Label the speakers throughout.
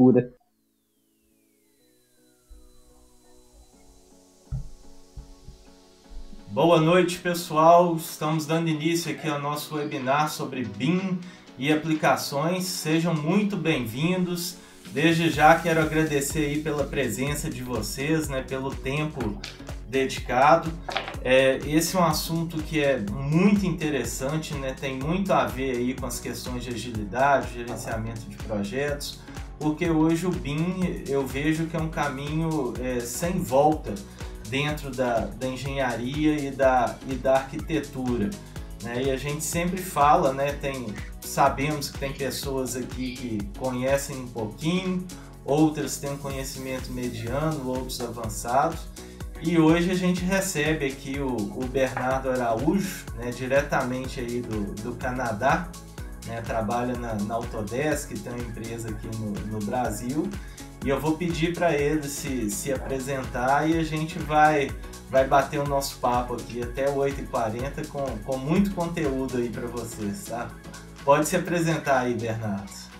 Speaker 1: procura.
Speaker 2: Boa noite, pessoal. Estamos dando início aqui ao nosso webinar sobre BIM e aplicações. Sejam muito bem-vindos. Desde já quero agradecer aí pela presença de vocês, né, pelo tempo dedicado. Esse é um assunto que é muito interessante, né, tem muito a ver aí com as questões de agilidade, gerenciamento de projetos, porque hoje o BIM eu vejo que é um caminho sem volta dentro da engenharia e da arquitetura, né? E a gente sempre fala, né, sabemos que tem pessoas aqui que conhecem um pouquinho, outras têm um conhecimento mediano, outros avançados, e hoje a gente recebe aqui o Bernardo Araújo, né, diretamente aí do Canadá, né, trabalha na Autodesk, que tem uma empresa aqui no Brasil. E eu vou pedir para ele se apresentar e a gente vai bater o nosso papo aqui até 8h40 com muito conteúdo aí para vocês, tá? Pode se apresentar aí, Bernardo.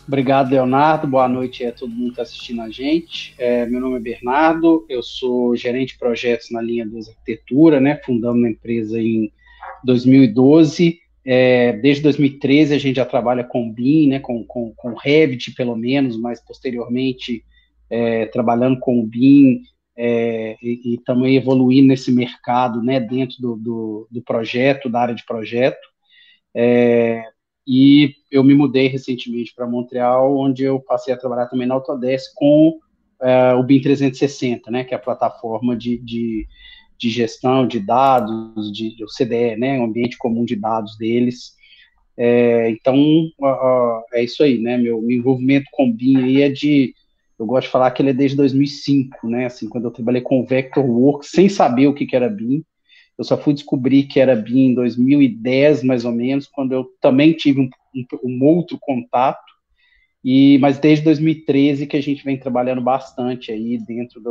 Speaker 1: Obrigado, Leonardo. Boa noite a todo mundo que está assistindo a gente. Meu nome é Bernardo, eu sou gerente de projetos na linha 2 Arquitetura, né? Fundamos uma empresa em 2012. Desde 2013 a gente já trabalha com BIM, né, com Revit pelo menos, mas posteriormente trabalhando com o BIM e também evoluindo nesse mercado, né, dentro do projeto, da área de projeto. E eu me mudei recentemente para Montreal, onde eu passei a trabalhar também na Autodesk com o BIM 360, né, que é a plataforma de gestão de dados, o CDE, né, o ambiente comum de dados deles. Então, é isso aí, né, meu envolvimento com o BIM aí eu gosto de falar que ele é desde 2005, né, assim, quando eu trabalhei com o Vectorworks, sem saber o que era BIM. Eu só fui descobrir que era BIM em 2010, mais ou menos, quando eu também tive um outro contato, mas desde 2013 que a gente vem trabalhando bastante aí dentro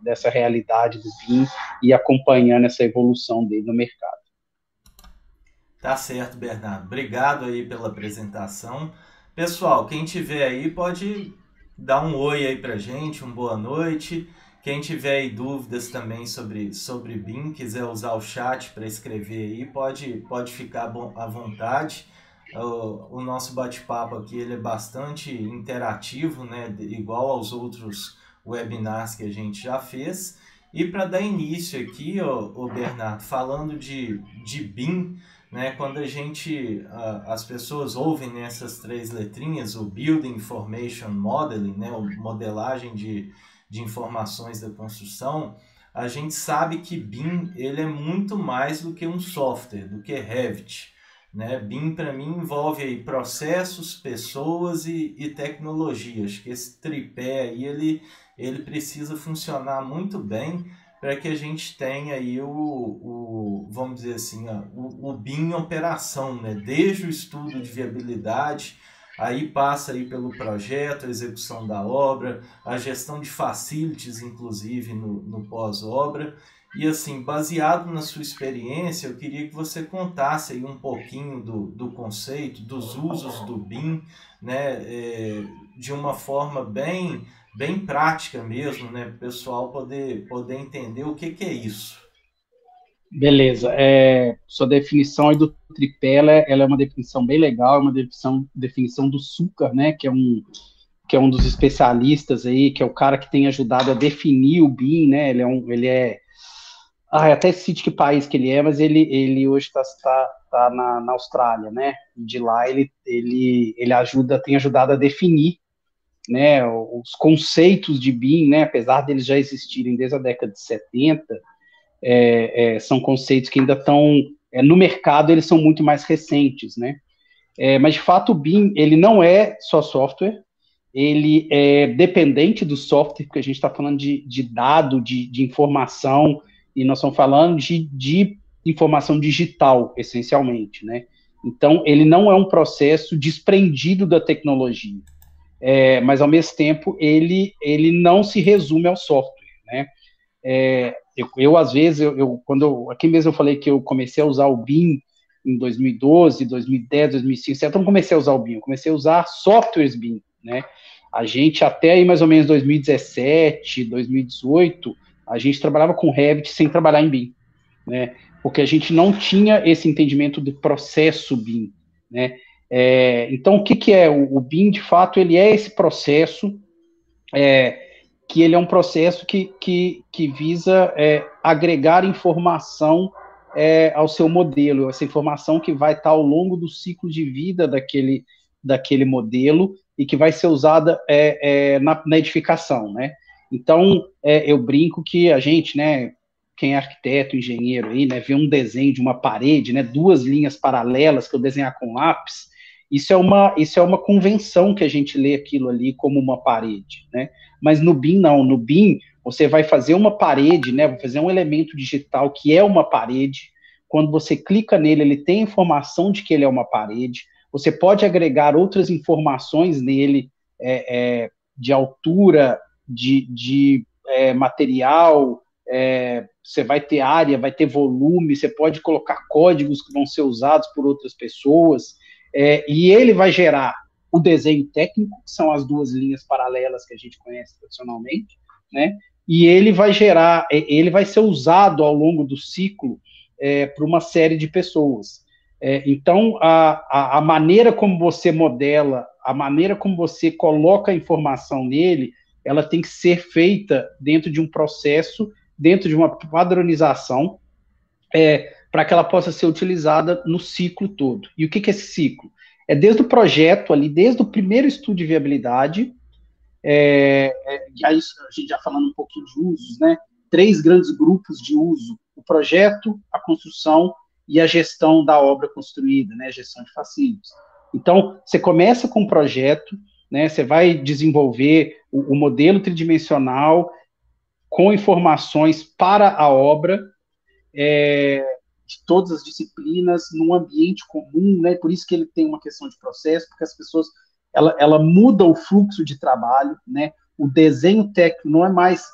Speaker 1: dessa realidade do BIM e acompanhando essa evolução dele no mercado.
Speaker 2: Tá certo, Bernardo. Obrigado aí pela apresentação. Pessoal, quem tiver aí pode dar um oi aí pra gente, uma boa noite. Quem tiver aí dúvidas também sobre BIM, quiser usar o chat para escrever aí, pode ficar à vontade. O nosso bate-papo aqui ele é bastante interativo, né? Igual aos outros webinars que a gente já fez. E para dar início aqui, o Bernardo, falando de BIM, né, quando as pessoas ouvem nessas 3 letrinhas, o Building Information Modeling, né, modelagem de informações da construção, a gente sabe que BIM ele é muito mais do que um software, do que Revit, né? BIM para mim envolve aí processos, pessoas e tecnologia. Acho que esse tripé aí ele precisa funcionar muito bem para que a gente tenha aí vamos dizer assim, o BIM em operação, né? Desde o estudo de viabilidade, aí passa aí pelo projeto, a execução da obra, a gestão de facilities, inclusive no pós-obra. E assim, baseado na sua experiência, eu queria que você contasse aí um pouquinho do conceito, dos usos do BIM, né? De uma forma bem prática mesmo, né? Para o pessoal poder entender o que é isso.
Speaker 1: Beleza. Sua definição aí do tripé, ela é uma definição bem legal, é uma definição do Sucar, né? Que é um dos especialistas aí, que é o cara que tem ajudado a definir o BIM, né? Até cite que país que ele é, mas ele hoje tá na Austrália, né? De lá ele tem ajudado a definir, né, os conceitos de BIM, né? Apesar deles já existirem desde a década de 70, são conceitos que ainda estão no mercado, eles são muito mais recentes, né? Mas de fato o BIM ele não é só software, ele é dependente do software, porque a gente está falando de dado, de informação, e nós estamos falando de informação digital, essencialmente, né? Então, ele não é um processo desprendido da tecnologia, mas, ao mesmo tempo, ele não se resume ao software, né? Às vezes, aqui mesmo eu falei que eu comecei a usar o BIM em 2012, 2010, 2005, eu não comecei a usar o BIM, eu comecei a usar softwares BIM, né? A gente, até aí mais ou menos 2017, 2018, a gente trabalhava com Revit sem trabalhar em BIM, né? Porque a gente não tinha esse entendimento do processo BIM, né? Então, o que, que é? O BIM, de fato, ele é esse processo, que ele é um processo que visa agregar informação ao seu modelo, essa informação que vai estar ao longo do ciclo de vida daquele modelo e que vai ser usada na edificação, né? Então, eu brinco que a gente, né, quem é arquiteto, engenheiro aí, né, vê um desenho de uma parede, né, duas linhas paralelas que eu desenhar com lápis, isso é uma convenção que a gente lê aquilo ali como uma parede, né? Mas no BIM não, no BIM você vai fazer uma parede, né? Vai fazer um elemento digital que é uma parede. Quando você clica nele, ele tem informação de que ele é uma parede. Você pode agregar outras informações nele, de altura, de material, você vai ter área, vai ter volume, você pode colocar códigos que vão ser usados por outras pessoas, e ele vai gerar o desenho técnico, que são as duas linhas paralelas que a gente conhece tradicionalmente, né? E ele vai gerar, ele vai ser usado ao longo do ciclo por uma série de pessoas. Então, a maneira como você modela, a maneira como você coloca a informação nele, ela tem que ser feita dentro de um processo, dentro de uma padronização, para que ela possa ser utilizada no ciclo todo. E o que é esse ciclo? É desde o projeto ali, desde o primeiro estudo de viabilidade, aí a gente já falando um pouquinho de usos, né? 3 grandes grupos de uso: o projeto, a construção e a gestão da obra construída, né? A gestão de facilities. Então, você começa com o projeto, né? Você vai desenvolver o modelo tridimensional com informações para a obra, de todas as disciplinas, num ambiente comum, né? Por isso que ele tem uma questão de processo, porque as pessoas, ela muda o fluxo de trabalho, né? O desenho técnico não é mais,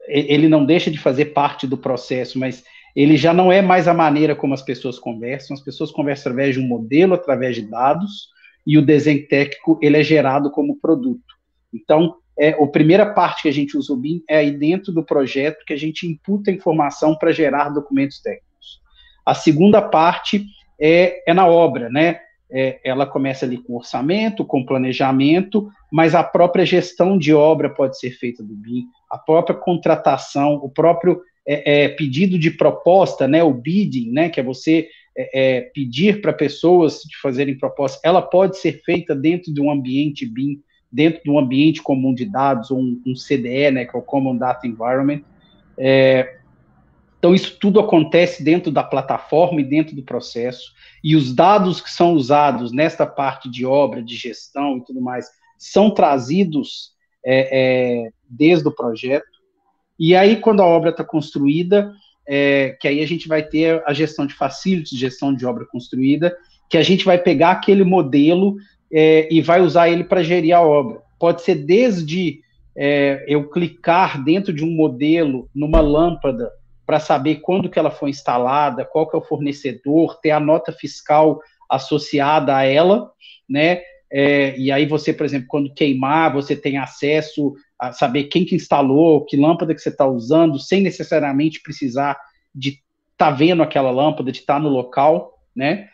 Speaker 1: ele não deixa de fazer parte do processo, mas ele já não é mais a maneira como as pessoas conversam através de um modelo, através de dados, e o desenho técnico, ele é gerado como produto. Então, a primeira parte que a gente usa o BIM é aí dentro do projeto, que a gente imputa informação para gerar documentos técnicos. A segunda parte é na obra, né? Ela começa ali com orçamento, com planejamento, mas a própria gestão de obra pode ser feita do BIM, a própria contratação, o próprio pedido de proposta, né? O bidding, né? Que é você pedir para pessoas de fazerem propostas, ela pode ser feita dentro de um ambiente BIM, dentro de um ambiente comum de dados, ou um CDE, né, que é o Common Data Environment. Então, isso tudo acontece dentro da plataforma e dentro do processo, e os dados que são usados nesta parte de obra, de gestão e tudo mais, são trazidos desde o projeto, e aí, quando a obra está construída, que aí a gente vai ter a gestão de facilities, gestão de obra construída, que a gente vai pegar aquele modelo e vai usar ele para gerir a obra. Pode ser desde eu clicar dentro de um modelo, numa lâmpada, para saber quando que ela foi instalada, qual que é o fornecedor, ter a nota fiscal associada a ela, né? E aí você, por exemplo, quando queimar, você tem acesso a saber quem que instalou, que lâmpada que você está usando, sem necessariamente precisar de estar vendo aquela lâmpada, de estar no local, né?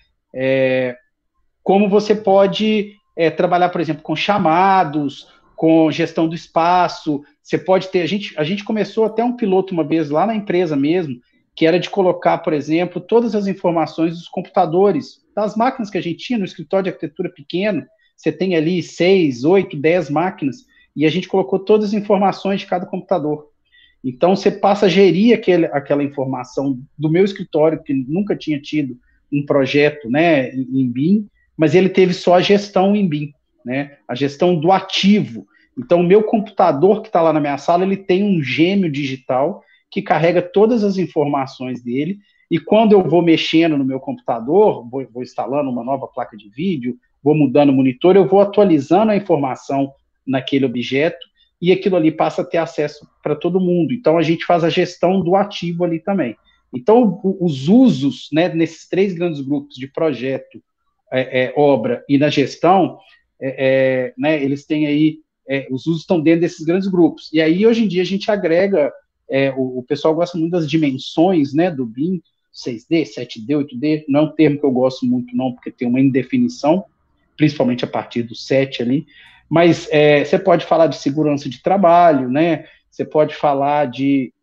Speaker 1: Como você pode trabalhar, por exemplo, com chamados, com gestão do espaço. Você pode ter, a gente começou até um piloto uma vez lá na empresa mesmo, que era de colocar, por exemplo, todas as informações dos computadores, das máquinas que a gente tinha no escritório de arquitetura pequeno. Você tem ali 6, 8, 10 máquinas, e a gente colocou todas as informações de cada computador. Então, você passa a gerir aquela informação do meu escritório, que nunca tinha tido um projeto, né, em BIM, mas ele teve só a gestão em BIM, né, a gestão do ativo. Então, o meu computador que está lá na minha sala, ele tem um gêmeo digital que carrega todas as informações dele, e quando eu vou mexendo no meu computador, vou instalando uma nova placa de vídeo, vou mudando o monitor, eu vou atualizando a informação naquele objeto, e aquilo ali passa a ter acesso para todo mundo. Então, a gente faz a gestão do ativo ali também. Então, os usos, né, nesses 3 grandes grupos de projeto, obra e na gestão, né, eles têm aí, os usos estão dentro desses grandes grupos. E aí, hoje em dia, a gente agrega, o pessoal gosta muito das dimensões, né, do BIM, 6D, 7D, 8D, não é um termo que eu gosto muito, não, porque tem uma indefinição, principalmente a partir do 7 ali, mas você pode falar de segurança de trabalho, né, você pode falar de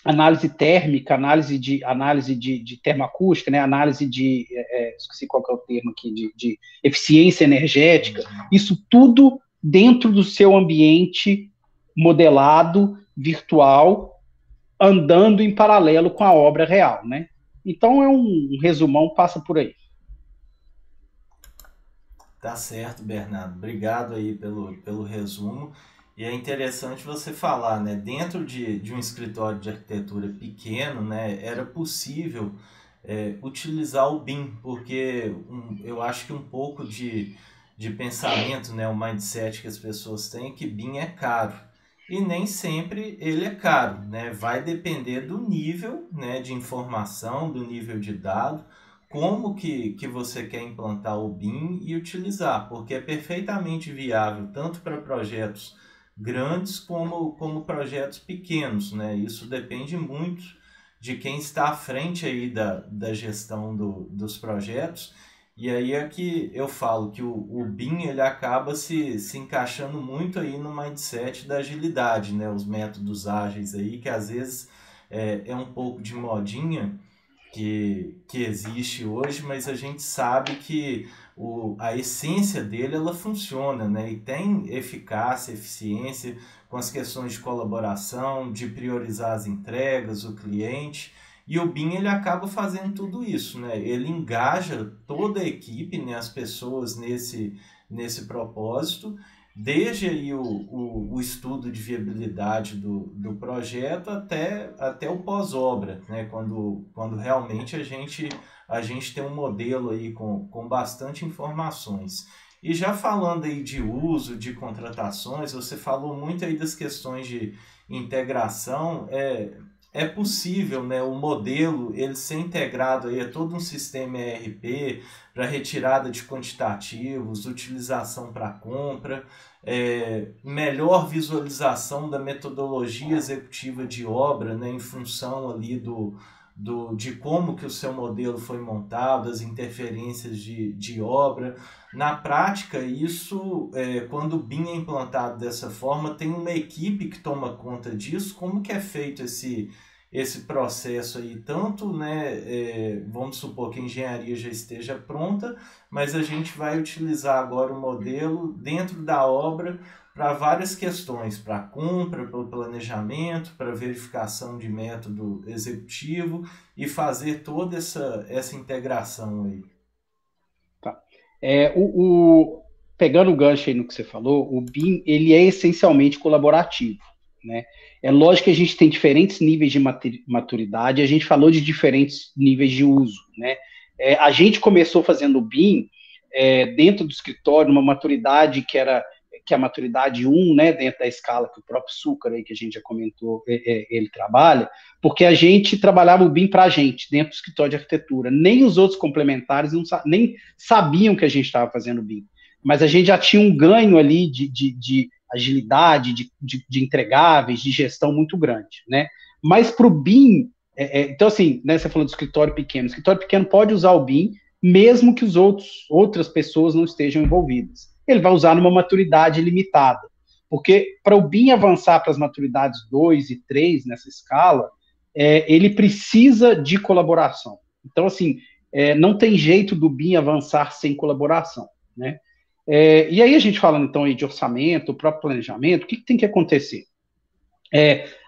Speaker 1: análise térmica, análise de termoacústica, né, análise de, esqueci qual que é o termo aqui, de eficiência energética, isso tudo dentro do seu ambiente modelado, virtual, andando em paralelo com a obra real, né? Então, um resumão, passa por aí.
Speaker 2: Tá certo, Bernardo. Obrigado aí pelo resumo. E é interessante você falar, né? Dentro de um escritório de arquitetura pequeno, né, era possível utilizar o BIM, porque eu acho que um pouco de pensamento, né, o mindset que as pessoas têm é que BIM é caro. E nem sempre ele é caro, né? Vai depender do nível, né, de informação, do nível de dado, como que você quer implantar o BIM e utilizar, porque é perfeitamente viável tanto para projetos grandes como projetos pequenos, né? Isso depende muito de quem está à frente aí da gestão dos projetos. E aí é que eu falo que o BIM ele acaba se encaixando muito aí no mindset da agilidade, né? Os métodos ágeis aí, que às vezes é um pouco de modinha, que existe hoje, mas a gente sabe que a essência dele ela funciona, né? E tem eficácia, eficiência com as questões de colaboração, de priorizar as entregas, o cliente. E o BIM ele acaba fazendo tudo isso, né? Ele engaja toda a equipe, né? As pessoas nesse propósito, desde aí o estudo de viabilidade do projeto até o pós-obra, né? Quando realmente a gente tem um modelo aí com bastante informações. E já falando aí de uso, de contratações, você falou muito aí das questões de integração, é possível, né, o modelo ele ser integrado aí a todo um sistema ERP para retirada de quantitativos, utilização para compra, melhor visualização da metodologia executiva de obra, né, em função ali de como que o seu modelo foi montado, as interferências de obra. Na prática, isso, quando o BIM é implantado dessa forma, tem uma equipe que toma conta disso. Como que é feito esse processo aí? Tanto, né, vamos supor que a engenharia já esteja pronta, mas a gente vai utilizar agora o modelo dentro da obra para várias questões, para compra, para o planejamento, para verificação de método executivo e fazer toda essa integração aí.
Speaker 1: Tá. Pegando o gancho aí no que você falou, o BIM ele é essencialmente colaborativo, né? É lógico que a gente tem diferentes níveis de maturidade, a gente falou de diferentes níveis de uso, né? A gente começou fazendo o BIM dentro do escritório, uma maturidade que é a maturidade 1, né, dentro da escala que o próprio Súcar aí, que a gente já comentou, ele trabalha, porque a gente trabalhava o BIM para a gente, dentro do escritório de arquitetura. Nem os outros complementares nem sabiam que a gente estava fazendo o BIM. Mas a gente já tinha um ganho ali de agilidade, de entregáveis, de gestão muito grande, né? Mas para o BIM, então assim, né, você falou do escritório pequeno. O escritório pequeno pode usar o BIM, mesmo que outras pessoas não estejam envolvidas. Ele vai usar numa maturidade limitada. Porque para o BIM avançar para as maturidades 2 e 3 nessa escala, ele precisa de colaboração. Então, assim, não tem jeito do BIM avançar sem colaboração, né? E aí a gente falando então aí de orçamento, o próprio planejamento, o que tem que acontecer?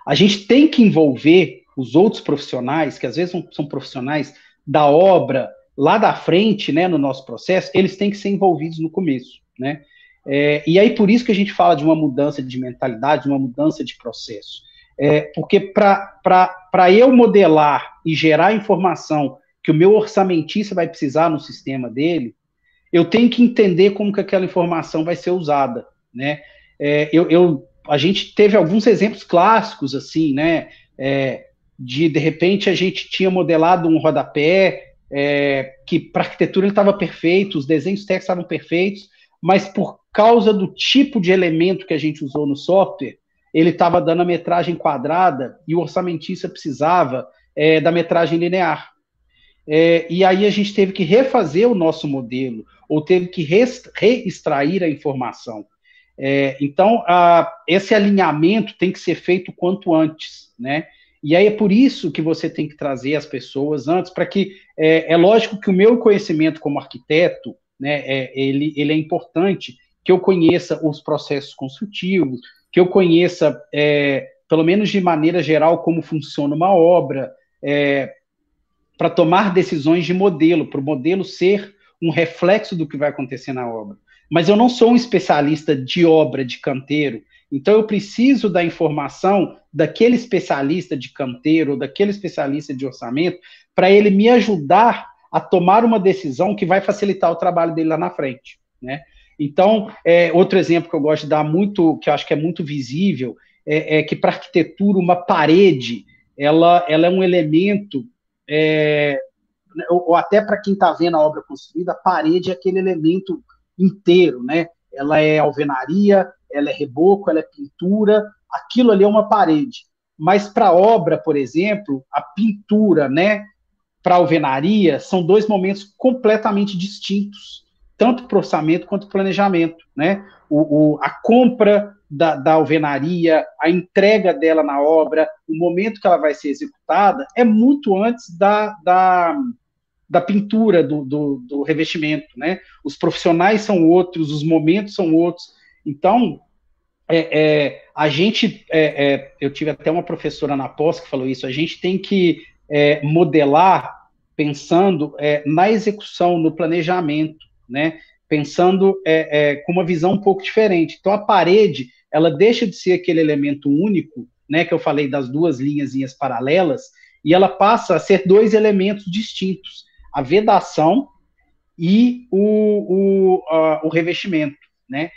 Speaker 1: A gente tem que envolver os outros profissionais, que às vezes são profissionais da obra, lá da frente, né, no nosso processo, eles têm que ser envolvidos no começo, né? E aí por isso que a gente fala de uma mudança de mentalidade, uma mudança de processo. Porque para eu modelar e gerar informação que o meu orçamentista vai precisar no sistema dele, eu tenho que entender como que aquela informação vai ser usada, né? A gente teve alguns exemplos clássicos, assim, né? De repente, a gente tinha modelado um rodapé, que para arquitetura ele estava perfeito, os desenhos técnicos estavam perfeitos, mas por causa do tipo de elemento que a gente usou no software, ele estava dando a metragem quadrada e o orçamentista precisava da metragem linear. E aí a gente teve que refazer o nosso modelo, ou teve que reextrair a informação. Então, esse alinhamento tem que ser feito o quanto antes, né? E aí é por isso que você tem que trazer as pessoas antes, para que, é lógico que o meu conhecimento como arquiteto, né, ele é importante, que eu conheça os processos construtivos, que eu conheça, pelo menos de maneira geral, como funciona uma obra, para tomar decisões de modelo, para o modelo ser um reflexo do que vai acontecer na obra. Mas eu não sou um especialista de obra, de canteiro, então eu preciso da informação daquele especialista de canteiro, ou daquele especialista de orçamento, para ele me ajudar a tomar uma decisão que vai facilitar o trabalho dele lá na frente, né? Então, outro exemplo que eu gosto de dar muito, que eu acho que é muito visível, é que para arquitetura uma parede, ela é um elemento, ou até para quem está vendo a obra construída, a parede é aquele elemento inteiro, né? Ela é alvenaria, ela é reboco, ela é pintura, aquilo ali é uma parede. Mas para a obra, por exemplo, a pintura, né, para a alvenaria, são dois momentos completamente distintos, tanto para o orçamento quanto para o planejamento, né? A compra da alvenaria, a entrega dela na obra, o momento que ela vai ser executada, é muito antes da pintura, do revestimento, né? Os profissionais são outros, os momentos são outros. Então, a gente, eu tive até uma professora na pós que falou isso, a gente tem que modelar pensando na execução, no planejamento, né? Pensando com uma visão um pouco diferente. Então, a parede, ela deixa de ser aquele elemento único, né, que eu falei das duas linhazinhas paralelas, e ela passa a ser dois elementos distintos, a vedação e o revestimento, né?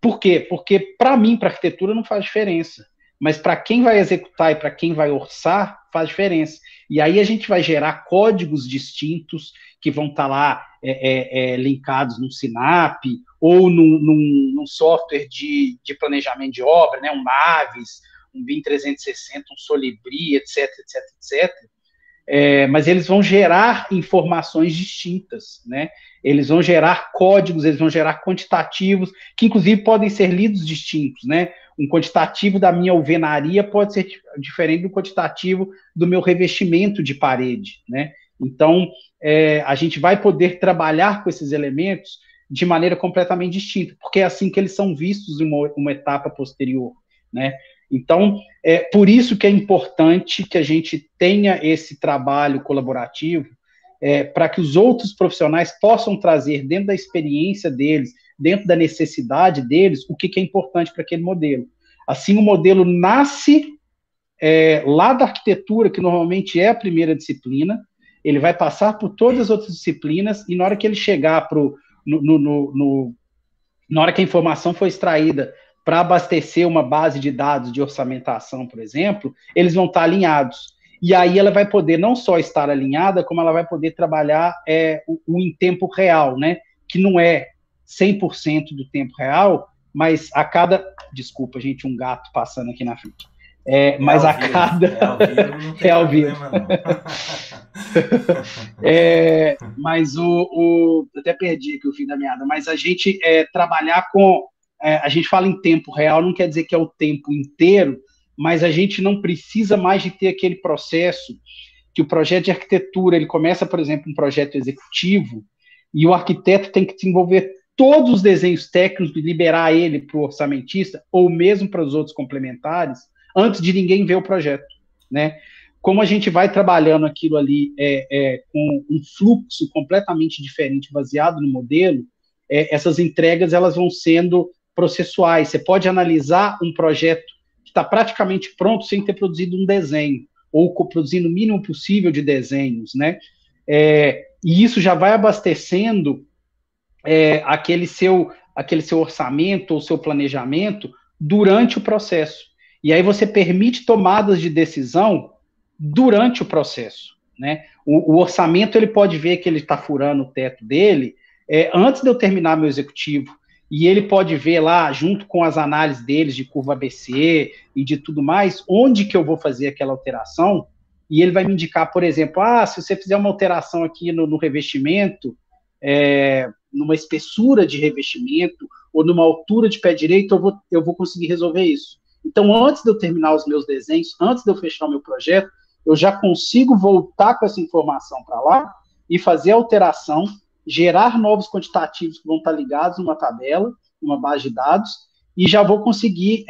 Speaker 1: Por quê? Porque para mim, para arquitetura, não faz diferença, mas para quem vai executar e para quem vai orçar, faz diferença. E aí a gente vai gerar códigos distintos que vão estar lá linkados num Sinap ou num software de planejamento de obra, né? Um Navis, um BIM 360, um Solibri, etc, etc, etc. Mas eles vão gerar informações distintas, né? Eles vão gerar códigos, eles vão gerar quantitativos, que inclusive podem ser lidos distintos, né? Um quantitativo da minha alvenaria pode ser diferente do quantitativo do meu revestimento de parede, né? Então, a gente vai poder trabalhar com esses elementos de maneira completamente distinta, porque é assim que eles são vistos em uma etapa posterior, né? Então, por isso que é importante que a gente tenha esse trabalho colaborativo, para que os outros profissionais possam trazer dentro da experiência deles, dentro da necessidade deles, o que é importante para aquele modelo. Assim, o modelo nasce lá da arquitetura, que normalmente é a primeira disciplina, ele vai passar por todas as outras disciplinas, e na hora que ele chegar na hora que a informação for extraída para abastecer uma base de dados de orçamentação, por exemplo, eles vão estar alinhados. E aí ela vai poder não só estar alinhada, como ela vai poder trabalhar o em tempo real, né? Que não é 100% do tempo real, mas a cada... Desculpa, gente, um gato passando aqui na frente. Mas a cada...
Speaker 2: É ao vivo, não tem problema,
Speaker 1: não. Mas eu até perdi aqui o fim da meada, mas a gente trabalhar com... a gente fala em tempo real, não quer dizer que é o tempo inteiro, mas a gente não precisa mais de ter aquele processo que o projeto de arquitetura, ele começa, por exemplo, um projeto executivo, e o arquiteto tem que desenvolver todos os desenhos técnicos e liberar ele para o orçamentista, ou mesmo para os outros complementares, antes de ninguém ver o projeto, né? Como a gente vai trabalhando aquilo ali com um fluxo completamente diferente, baseado no modelo, essas entregas elas vão sendo processuais. Você pode analisar um projeto que está praticamente pronto sem ter produzido um desenho, ou produzindo o mínimo possível de desenhos, né? E isso já vai abastecendo aquele seu orçamento ou seu planejamento durante o processo. E aí você permite tomadas de decisão durante o processo. né? O orçamento, ele pode ver que ele está furando o teto dele antes de eu terminar meu executivo, e ele pode ver lá, junto com as análises deles de curva ABC e de tudo mais, onde que eu vou fazer aquela alteração, e ele vai me indicar, por exemplo, se você fizer uma alteração aqui no revestimento, numa espessura de revestimento, ou numa altura de pé direito, eu vou conseguir resolver isso. Então, antes de eu terminar os meus desenhos, antes de eu fechar o meu projeto, eu já consigo voltar com essa informação para lá e fazer a alteração, gerar novos quantitativos que vão estar ligados numa tabela, numa base de dados, e já vou conseguir,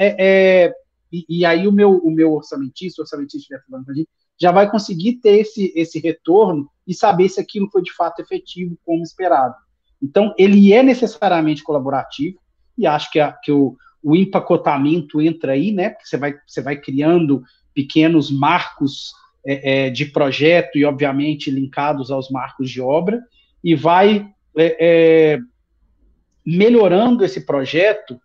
Speaker 1: e aí o meu orçamentista estiver falando com a gente, já vai conseguir ter esse retorno e saber se aquilo foi de fato efetivo, como esperado. Então, ele é necessariamente colaborativo, e acho que o empacotamento entra aí, né? Porque você vai criando pequenos marcos de projeto e, obviamente, linkados aos marcos de obra, e vai melhorando esse projeto,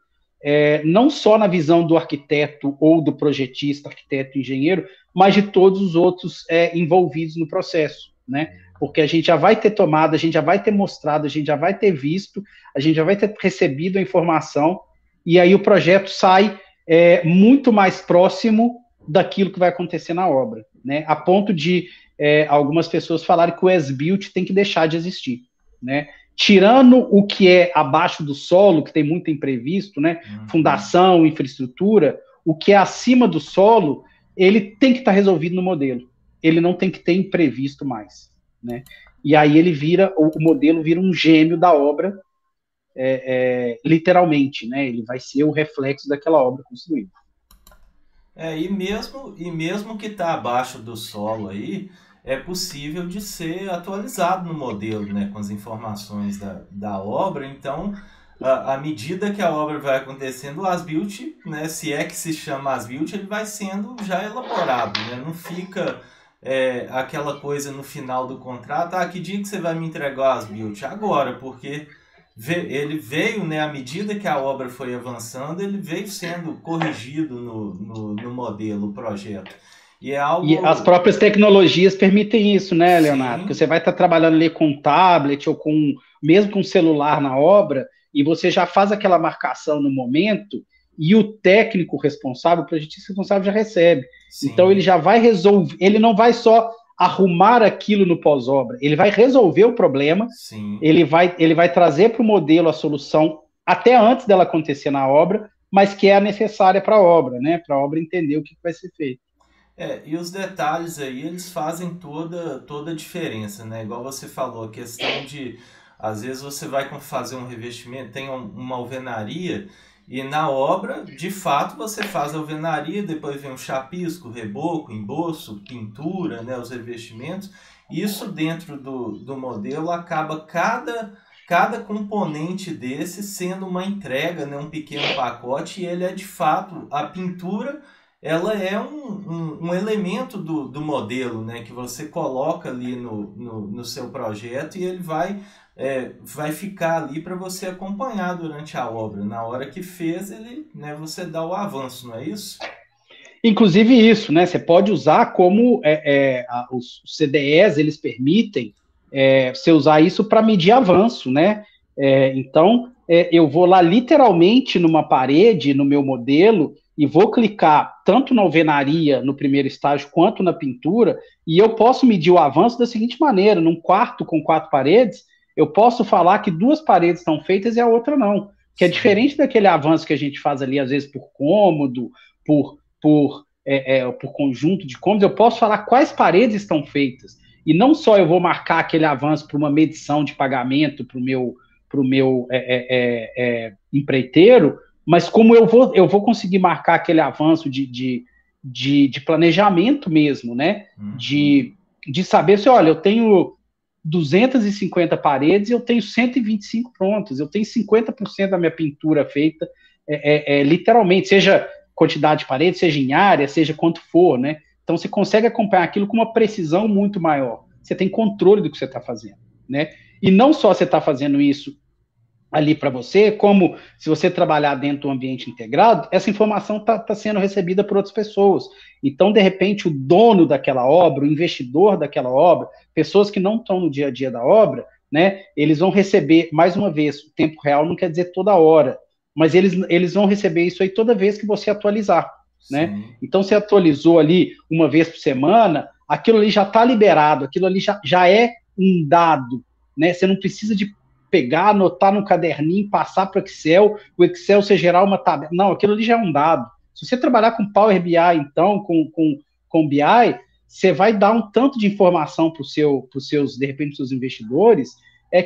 Speaker 1: não só na visão do arquiteto ou do projetista, arquiteto, engenheiro, mas de todos os outros envolvidos no processo, né? Porque a gente já vai ter tomado, a gente já vai ter mostrado, a gente já vai ter visto, a gente já vai ter recebido a informação, e aí o projeto sai muito mais próximo daquilo que vai acontecer na obra, né? A ponto de algumas pessoas falarem que o as-built tem que deixar de existir, né? Tirando o que é abaixo do solo, que tem muito imprevisto, né? Fundação, infraestrutura, o que é acima do solo, ele tem que estar resolvido no modelo. Ele não tem que ter imprevisto mais, né? E aí o modelo vira um gêmeo da obra, literalmente, né? Ele vai ser o reflexo daquela obra construída.
Speaker 2: E mesmo que está abaixo do solo aí, é possível de ser atualizado no modelo, né, com as informações da obra. Então, à medida que a obra vai acontecendo, o as-built, né, se é que se chama as-built, ele vai sendo já elaborado, né? Não fica aquela coisa no final do contrato, que dia que você vai me entregar o as-built? Agora, porque ele veio, né, à medida que a obra foi avançando, ele veio sendo corrigido no modelo, o projeto. E é algo...
Speaker 1: E as próprias tecnologias permitem isso, né, Leonardo?
Speaker 2: Sim.
Speaker 1: Porque você vai estar trabalhando ali com um tablet ou mesmo com um celular na obra, e você já faz aquela marcação no momento, e o técnico responsável, o projetista responsável já recebe. Sim. Então ele já vai resolver, ele não vai só arrumar aquilo no pós-obra, ele vai resolver o problema,
Speaker 2: Sim.
Speaker 1: ele vai trazer para o modelo a solução até antes dela acontecer na obra, mas que é a necessária para a obra, né? Para a obra entender o que vai ser feito.
Speaker 2: E os detalhes aí, eles fazem toda a diferença, né? Igual você falou, a questão de, às vezes você vai fazer um revestimento, tem uma alvenaria, e na obra, de fato, você faz a alvenaria, depois vem um chapisco, reboco, emboço, pintura, né? Os revestimentos. Isso dentro do modelo acaba cada componente desse sendo uma entrega, né? Um pequeno pacote, e ele é de fato a pintura. Ela é um elemento do modelo, né, que você coloca ali no seu projeto, e ele vai ficar ali para você acompanhar durante a obra. Na hora que fez, você dá o avanço, não é isso?
Speaker 1: Inclusive isso, né? Você pode usar como os CDEs, eles permitem você usar isso para medir avanço, né? Então, eu vou lá literalmente numa parede, no meu modelo, e vou clicar tanto na alvenaria, no primeiro estágio, quanto na pintura, e eu posso medir o avanço da seguinte maneira: num quarto com 4 paredes, eu posso falar que 2 paredes estão feitas e a outra não, que é diferente daquele avanço que a gente faz ali, às vezes, por cômodo, por conjunto de cômodos. Eu posso falar quais paredes estão feitas, e não só eu vou marcar aquele avanço para uma medição de pagamento para o meu empreiteiro, mas como eu vou conseguir marcar aquele avanço de planejamento mesmo, né? De saber se, olha, eu tenho 250 paredes e eu tenho 125 prontas, eu tenho 50% da minha pintura feita, literalmente, seja quantidade de paredes, seja em área, seja quanto for, né? Então você consegue acompanhar aquilo com uma precisão muito maior. Você tem controle do que você está fazendo, né? E não só você está fazendo isso ali para você, como se você trabalhar dentro do ambiente integrado, essa informação está sendo recebida por outras pessoas. Então, de repente, o dono daquela obra, o investidor daquela obra, pessoas que não estão no dia a dia da obra, né, eles vão receber, mais uma vez, o tempo real não quer dizer toda hora, mas eles vão receber isso aí toda vez que você atualizar, né? Então, você atualizou ali uma vez por semana, aquilo ali já está liberado, aquilo ali já é um dado, né? Você não precisa de pegar, anotar no caderninho, passar para o Excel você gerar uma tabela. Não, aquilo ali já é um dado. Se você trabalhar com Power BI, então, com BI, você vai dar um tanto de informação para os seus, de repente, seus investidores,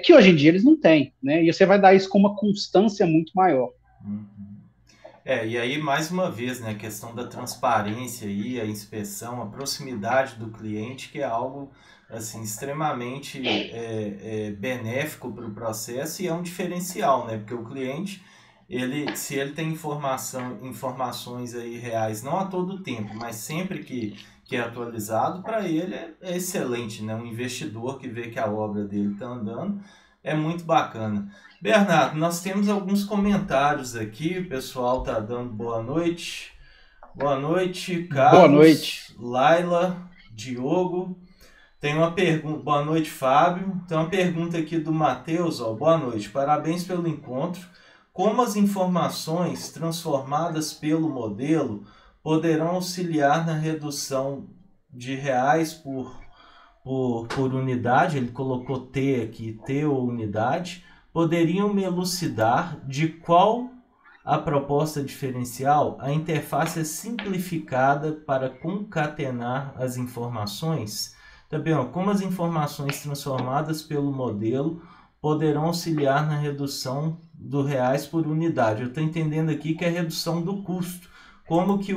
Speaker 1: que hoje em dia eles não têm, né? E você vai dar isso com uma constância muito maior.
Speaker 2: E aí, mais uma vez, né, a questão da transparência aí, a inspeção, a proximidade do cliente, que é algo assim, extremamente benéfico para o processo e é um diferencial, né? Porque o cliente, se ele tem informações aí reais, não a todo tempo, mas sempre que é atualizado, para ele é excelente, né? Um investidor que vê que a obra dele está andando, é muito bacana. Bernardo, nós temos alguns comentários aqui, o pessoal está dando boa noite. Boa noite, Carlos,
Speaker 1: boa noite.
Speaker 2: Laila, Diogo. Tem uma pergunta. Boa noite, Fábio. Tem uma pergunta aqui do Matheus. Boa noite. Parabéns pelo encontro. Como as informações transformadas pelo modelo poderão auxiliar na redução de reais por unidade? Ele colocou T aqui, T ou unidade. Poderiam me elucidar de qual a proposta diferencial? A interface é simplificada para concatenar as informações? Também, como as informações transformadas pelo modelo poderão auxiliar na redução do reais por unidade? Eu estou entendendo aqui que é a redução do custo. Como que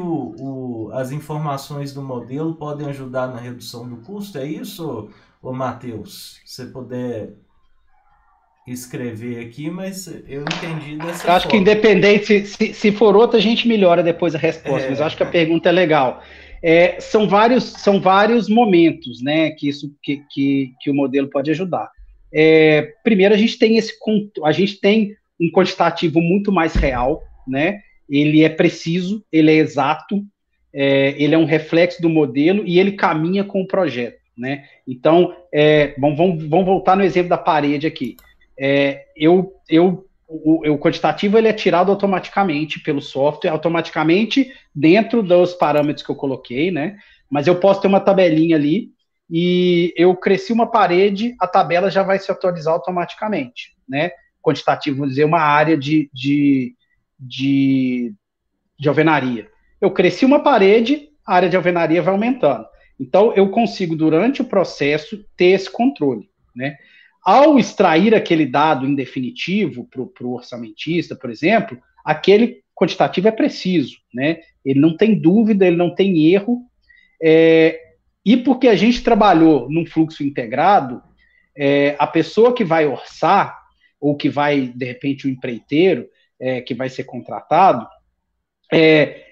Speaker 2: as informações do modelo podem ajudar na redução do custo? É isso, Matheus? Se você puder escrever aqui, mas eu entendi dessa forma.
Speaker 1: Acho que independente, se for outra, a gente melhora depois a resposta, mas acho que a pergunta é legal. São vários momentos, né, que o modelo pode ajudar. Primeiro, a gente tem um quantitativo muito mais real, né? Ele é preciso, ele é exato, ele é um reflexo do modelo e ele caminha com o projeto, né? Então, vamos voltar no exemplo da parede aqui. O quantitativo ele é tirado automaticamente pelo software, automaticamente dentro dos parâmetros que eu coloquei, né? Mas eu posso ter uma tabelinha ali e eu cresci uma parede, a tabela já vai se atualizar automaticamente, né? Quantitativo, vamos dizer, uma área de alvenaria. Eu cresci uma parede, a área de alvenaria vai aumentando. Então, eu consigo, durante o processo, ter esse controle, né? Ao extrair aquele dado em definitivo para o orçamentista, por exemplo, aquele quantitativo é preciso, né? Ele não tem dúvida, ele não tem erro, e porque a gente trabalhou num fluxo integrado, a pessoa que vai orçar, ou que vai, de repente, o empreiteiro, que vai ser contratado,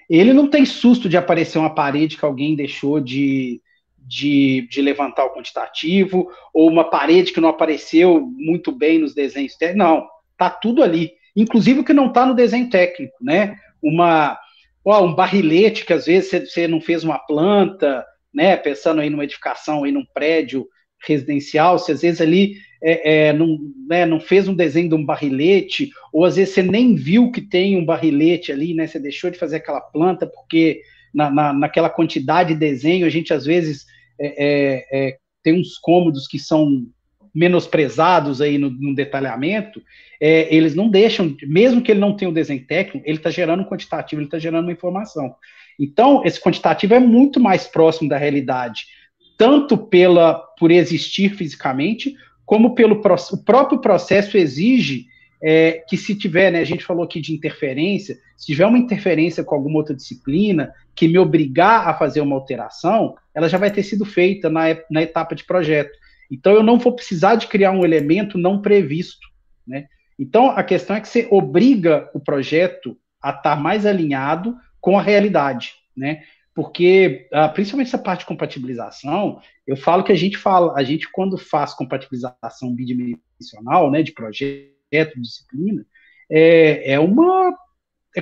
Speaker 1: ele não tem susto de aparecer uma parede que alguém deixou de levantar o quantitativo, ou uma parede que não apareceu muito bem nos desenhos técnicos. Não, tá tudo ali. Inclusive o que não está no desenho técnico, né? Um barrilete que às vezes você não fez uma planta, né? Pensando aí numa edificação, aí num prédio residencial, você às vezes ali não fez um desenho de um barrilete, ou às vezes você nem viu que tem um barrilete ali, né? Você deixou de fazer aquela planta porque naquela quantidade de desenho a gente às vezes tem uns cômodos que são menosprezados aí no detalhamento, eles não deixam, mesmo que ele não tenha o desenho técnico, ele está gerando um quantitativo, ele está gerando uma informação. Então, esse quantitativo é muito mais próximo da realidade, tanto por existir fisicamente, como o próprio processo exige que se tiver, né, a gente falou aqui de interferência, se tiver uma interferência com alguma outra disciplina que me obrigar a fazer uma alteração, ela já vai ter sido feita na etapa de projeto. Então, eu não vou precisar de criar um elemento não previsto, né? Então, a questão é que você obriga o projeto a estar mais alinhado com a realidade, né? Porque, principalmente essa parte de compatibilização, eu falo que a gente quando faz compatibilização bidimensional, né, de projeto, disciplina, é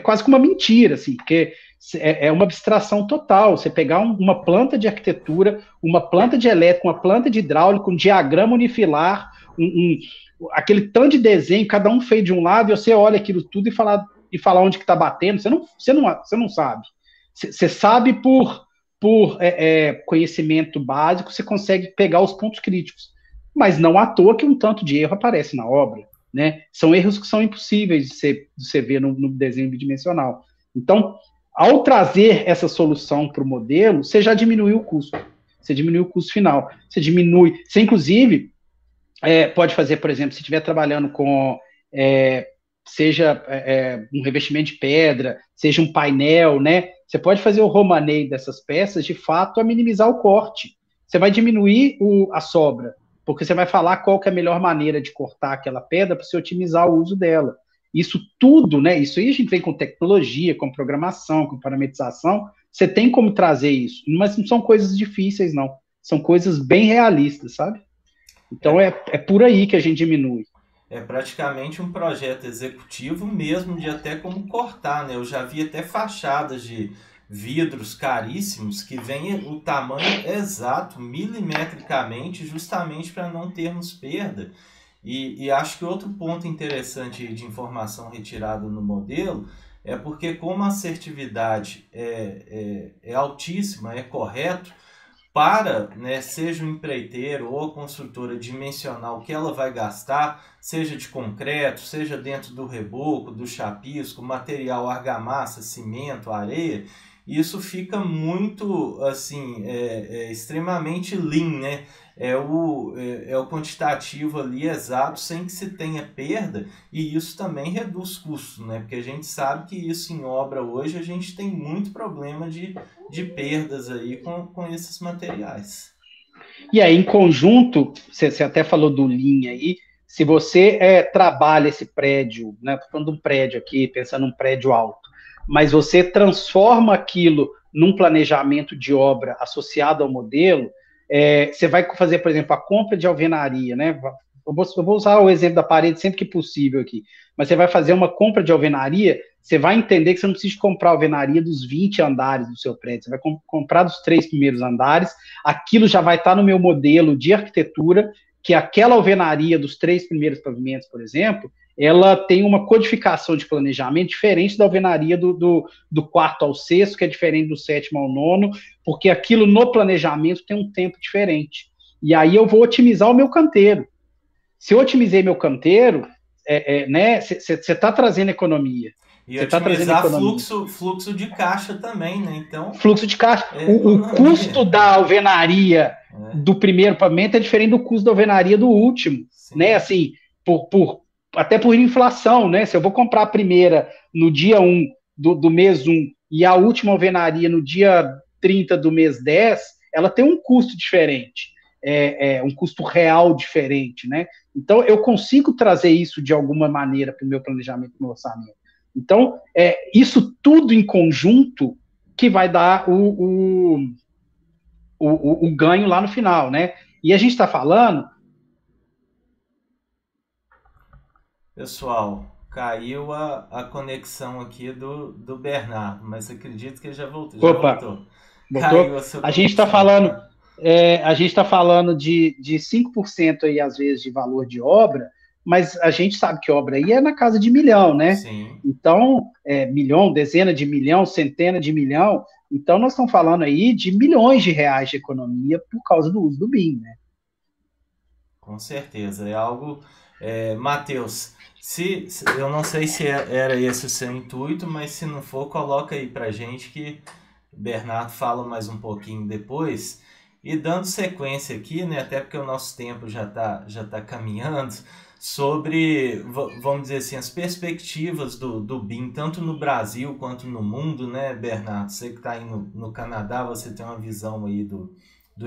Speaker 1: quase que uma mentira, assim, porque é uma abstração total. Você pegar uma planta de arquitetura, uma planta de elétrica, uma planta de hidráulica, um diagrama unifilar, aquele tanto de desenho, cada um feito de um lado, e você olha aquilo tudo e falar onde que está batendo, você não sabe. Você sabe por conhecimento básico, você consegue pegar os pontos críticos. Mas não à toa que um tanto de erro aparece na obra. Né? São erros que são impossíveis de você ver no desenho bidimensional. Então, ao trazer essa solução para o modelo, você já diminuiu o custo. Você diminui o custo final. Você inclusive pode fazer, por exemplo, se estiver trabalhando com seja um revestimento de pedra, seja um painel, né? Você pode fazer o romaneio dessas peças, de fato, a minimizar o corte. Você vai diminuir a sobra, porque você vai falar qual que é a melhor maneira de cortar aquela pedra para você otimizar o uso dela. Isso tudo, né? Isso aí a gente vem com tecnologia, com programação, com parametrização. Você tem como trazer isso, mas não são coisas difíceis, não. São coisas bem realistas, sabe? Então é por aí que a gente diminui.
Speaker 2: É praticamente um projeto executivo mesmo de até como cortar, né? Eu já vi até fachadas de vidros caríssimos que vem o tamanho exato, milimetricamente, justamente para não termos perda. E acho que outro ponto interessante de informação retirada no modelo é porque como a assertividade é altíssima, é correto, para, né, seja o empreiteiro ou a construtora dimensionar o que ela vai gastar, seja de concreto, seja dentro do reboco, do chapisco, material argamassa, cimento, areia, isso fica muito, assim, extremamente lean, né? É o quantitativo ali exato, sem que se tenha perda, e isso também reduz custos, né? Porque a gente sabe que isso em obra hoje, a gente tem muito problema de perdas aí com esses materiais.
Speaker 1: E aí, em conjunto, você até falou do Lean aí, se você trabalha esse prédio, né? Estou falando de um prédio aqui, pensando num prédio alto, mas você transforma aquilo num planejamento de obra associado ao modelo, você vai fazer, por exemplo, a compra de alvenaria, né? Eu vou usar o exemplo da parede sempre que possível aqui, mas você vai fazer uma compra de alvenaria, você vai entender que você não precisa comprar alvenaria dos 20 andares do seu prédio, você vai comprar dos 3 primeiros andares, aquilo já vai estar no meu modelo de arquitetura, que aquela alvenaria dos 3 primeiros pavimentos, por exemplo, ela tem uma codificação de planejamento diferente da alvenaria do quarto ao sexto, que é diferente do sétimo ao nono, porque aquilo no planejamento tem um tempo diferente. E aí eu vou otimizar o meu canteiro. Se eu otimizei meu canteiro, né, você está trazendo economia.
Speaker 2: E otimizar fluxo de caixa também, né? Então,
Speaker 1: fluxo de caixa. O custo da alvenaria do primeiro pavimento é diferente do custo da alvenaria do último. Sim. Né? Assim, até por inflação, né? Se eu vou comprar a primeira no dia 1 do mês 1 e a última alvenaria no dia 30 do mês 10, ela tem um custo diferente. Um custo real diferente, né? Então, eu consigo trazer isso de alguma maneira para o meu planejamento, no orçamento. Então, isso tudo em conjunto que vai dar o ganho lá no final, né? E a gente está falando...
Speaker 2: Pessoal, caiu a conexão aqui do Bernardo, mas acredito que ele já voltou.
Speaker 1: Voltou.
Speaker 2: Caiu a sua conexão.
Speaker 1: A gente está falando... a gente está falando de 5% aí, às vezes, de valor de obra, mas a gente sabe que obra aí é na casa de milhão, né?
Speaker 2: Sim.
Speaker 1: Então, milhão, dezena de milhão, centena de milhão. Então, nós estamos falando aí de milhões de reais de economia por causa do uso do BIM, né?
Speaker 2: Com certeza. É algo... Matheus, eu não sei se era esse o seu intuito, mas se não for, coloca aí pra gente que o Bernardo fala mais um pouquinho depois. E dando sequência aqui, né, até porque o nosso tempo já tá caminhando, sobre, vamos dizer assim, as perspectivas do BIM, tanto no Brasil quanto no mundo, né, Bernardo? Você que está aí no Canadá, você tem uma visão aí do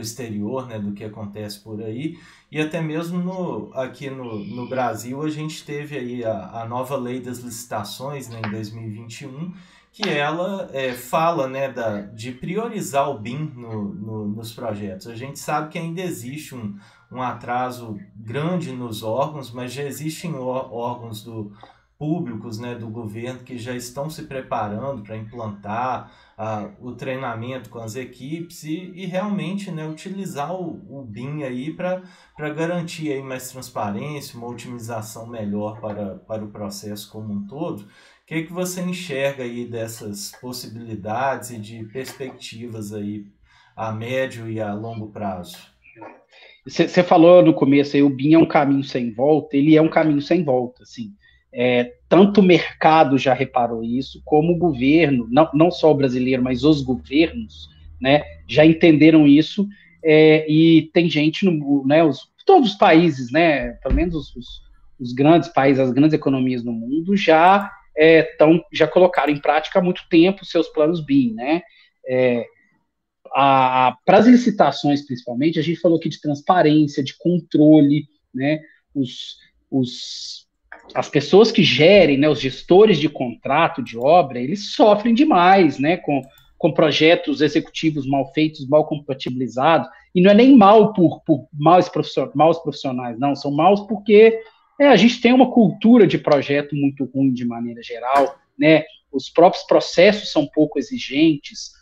Speaker 2: exterior, né, do que acontece por aí, e até mesmo aqui no Brasil a gente teve aí a nova lei das licitações, né, em 2021, que ela fala, né, de priorizar o BIM nos projetos. A gente sabe que ainda existe um atraso grande nos órgãos, mas já existem órgãos públicos, né, do governo que já estão se preparando para implantar o treinamento com as equipes e realmente, né, utilizar o BIM aí para garantir aí mais transparência, uma otimização melhor para o processo como um todo. O que você enxerga aí dessas possibilidades e de perspectivas aí a médio e a longo prazo?
Speaker 1: Você falou no começo aí, o BIM é um caminho sem volta, ele é um caminho sem volta, assim. Tanto o mercado já reparou isso, como o governo, não só o brasileiro, mas os governos, né, já entenderam isso, e tem gente, né, todos os países, né, pelo menos os grandes países, as grandes economias no mundo, já colocaram em prática há muito tempo seus planos BIM, né, para as licitações, principalmente, a gente falou aqui de transparência, de controle, né? As pessoas que gerem, né, os gestores de contrato, de obra, eles sofrem demais, né, com projetos executivos mal feitos, mal compatibilizados, e não é nem mal por maus profissionais, não, são maus porque a gente tem uma cultura de projeto muito ruim de maneira geral, né, os próprios processos são pouco exigentes,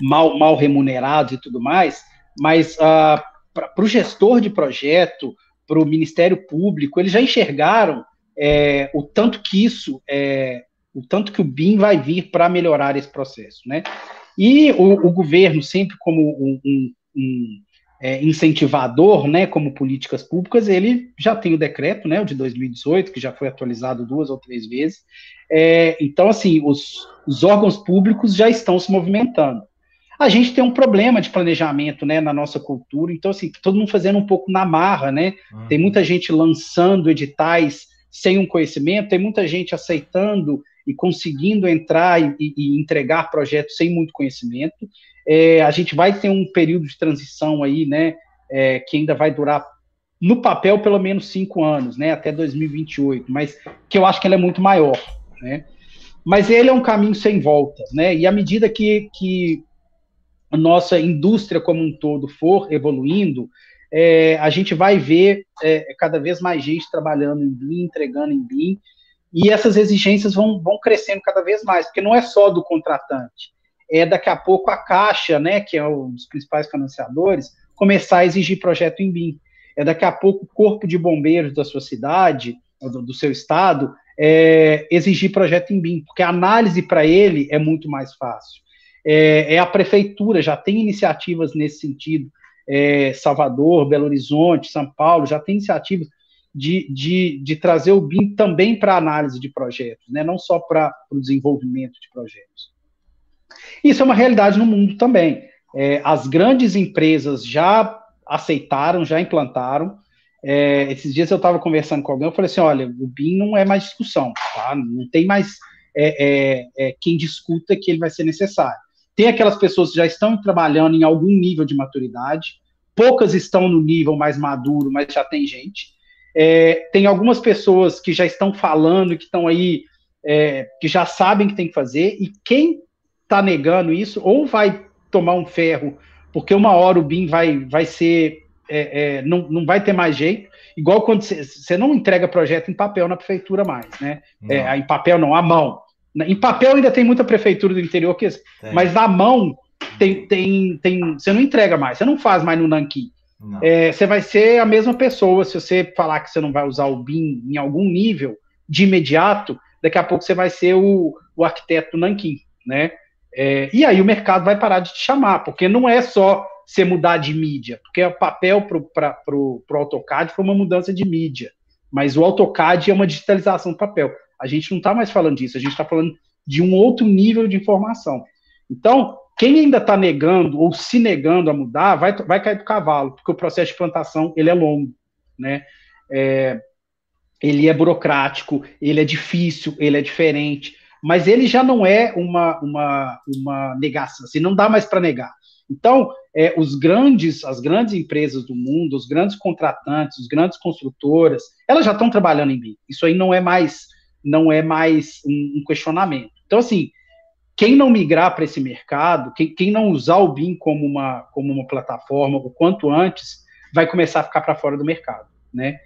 Speaker 1: mal remunerados e tudo mais, mas para o gestor de projeto, para o Ministério Público, eles já enxergaram o tanto que o BIM vai vir para melhorar esse processo, né? E o governo, sempre como um incentivador, né, como políticas públicas, ele já tem o decreto, né, o de 2018, que já foi atualizado 2 ou 3 vezes. Então, assim, os órgãos públicos já estão se movimentando. A gente tem um problema de planejamento, né, na nossa cultura, então, assim, todo mundo fazendo um pouco na marra, né? Tem muita gente lançando editais sem um conhecimento, tem muita gente aceitando e conseguindo entrar e entregar projetos sem muito conhecimento. A gente vai ter um período de transição aí, né, que ainda vai durar, no papel, pelo menos 5 anos, né, até 2028, mas que eu acho que ele é muito maior, né? Mas ele é um caminho sem volta, né? E à medida que a nossa indústria como um todo for evoluindo, a gente vai ver cada vez mais gente trabalhando em BIM, entregando em BIM, e essas exigências vão crescendo cada vez mais, porque não é só do contratante, daqui a pouco a Caixa, né, que é um dos principais financiadores, começar a exigir projeto em BIM. Daqui a pouco o corpo de bombeiros da sua cidade, do seu estado, exigir projeto em BIM, porque a análise para ele é muito mais fácil. A prefeitura já tem iniciativas nesse sentido, Salvador, Belo Horizonte, São Paulo, já tem iniciativas de trazer o BIM também para análise de projetos, né, não só para o desenvolvimento de projetos. Isso é uma realidade no mundo também. As grandes empresas já aceitaram, já implantaram. Esses dias eu estava conversando com alguém, eu falei assim, olha, o BIM não é mais discussão, tá? Não tem mais quem discuta que ele vai ser necessário. Tem aquelas pessoas que já estão trabalhando em algum nível de maturidade, poucas estão no nível mais maduro, mas já tem gente. Tem algumas pessoas que já estão falando, que estão aí, que já sabem que tem que fazer, e quem está negando isso, ou vai tomar um ferro, porque uma hora o BIM vai ser, não vai ter mais jeito, igual quando você não entrega projeto em papel na prefeitura mais, né? Em papel não, à mão. Em papel ainda tem muita prefeitura do interior, mas na mão você não entrega mais, você não faz mais no nanquim. Você vai ser a mesma pessoa, se você falar que você não vai usar o BIM em algum nível, de imediato, daqui a pouco você vai ser o arquiteto do nanquim, né? E aí o mercado vai parar de te chamar, porque não é só você mudar de mídia, porque o papel para o AutoCAD foi uma mudança de mídia, mas o AutoCAD é uma digitalização do papel. A gente não está mais falando disso, a gente está falando de um outro nível de informação. Então, quem ainda está negando ou se negando a mudar, vai cair do cavalo, porque o processo de implantação ele é longo, né? Ele é burocrático, ele é difícil, ele é diferente, mas ele já não é uma negação, assim, não dá mais para negar. Então, as grandes empresas do mundo, os grandes contratantes, as grandes construtoras, elas já estão trabalhando em BIM. Isso aí não é mais um questionamento. Então, assim, quem não migrar para esse mercado, quem não usar o BIM como uma plataforma o quanto antes, vai começar a ficar para fora do mercado, né?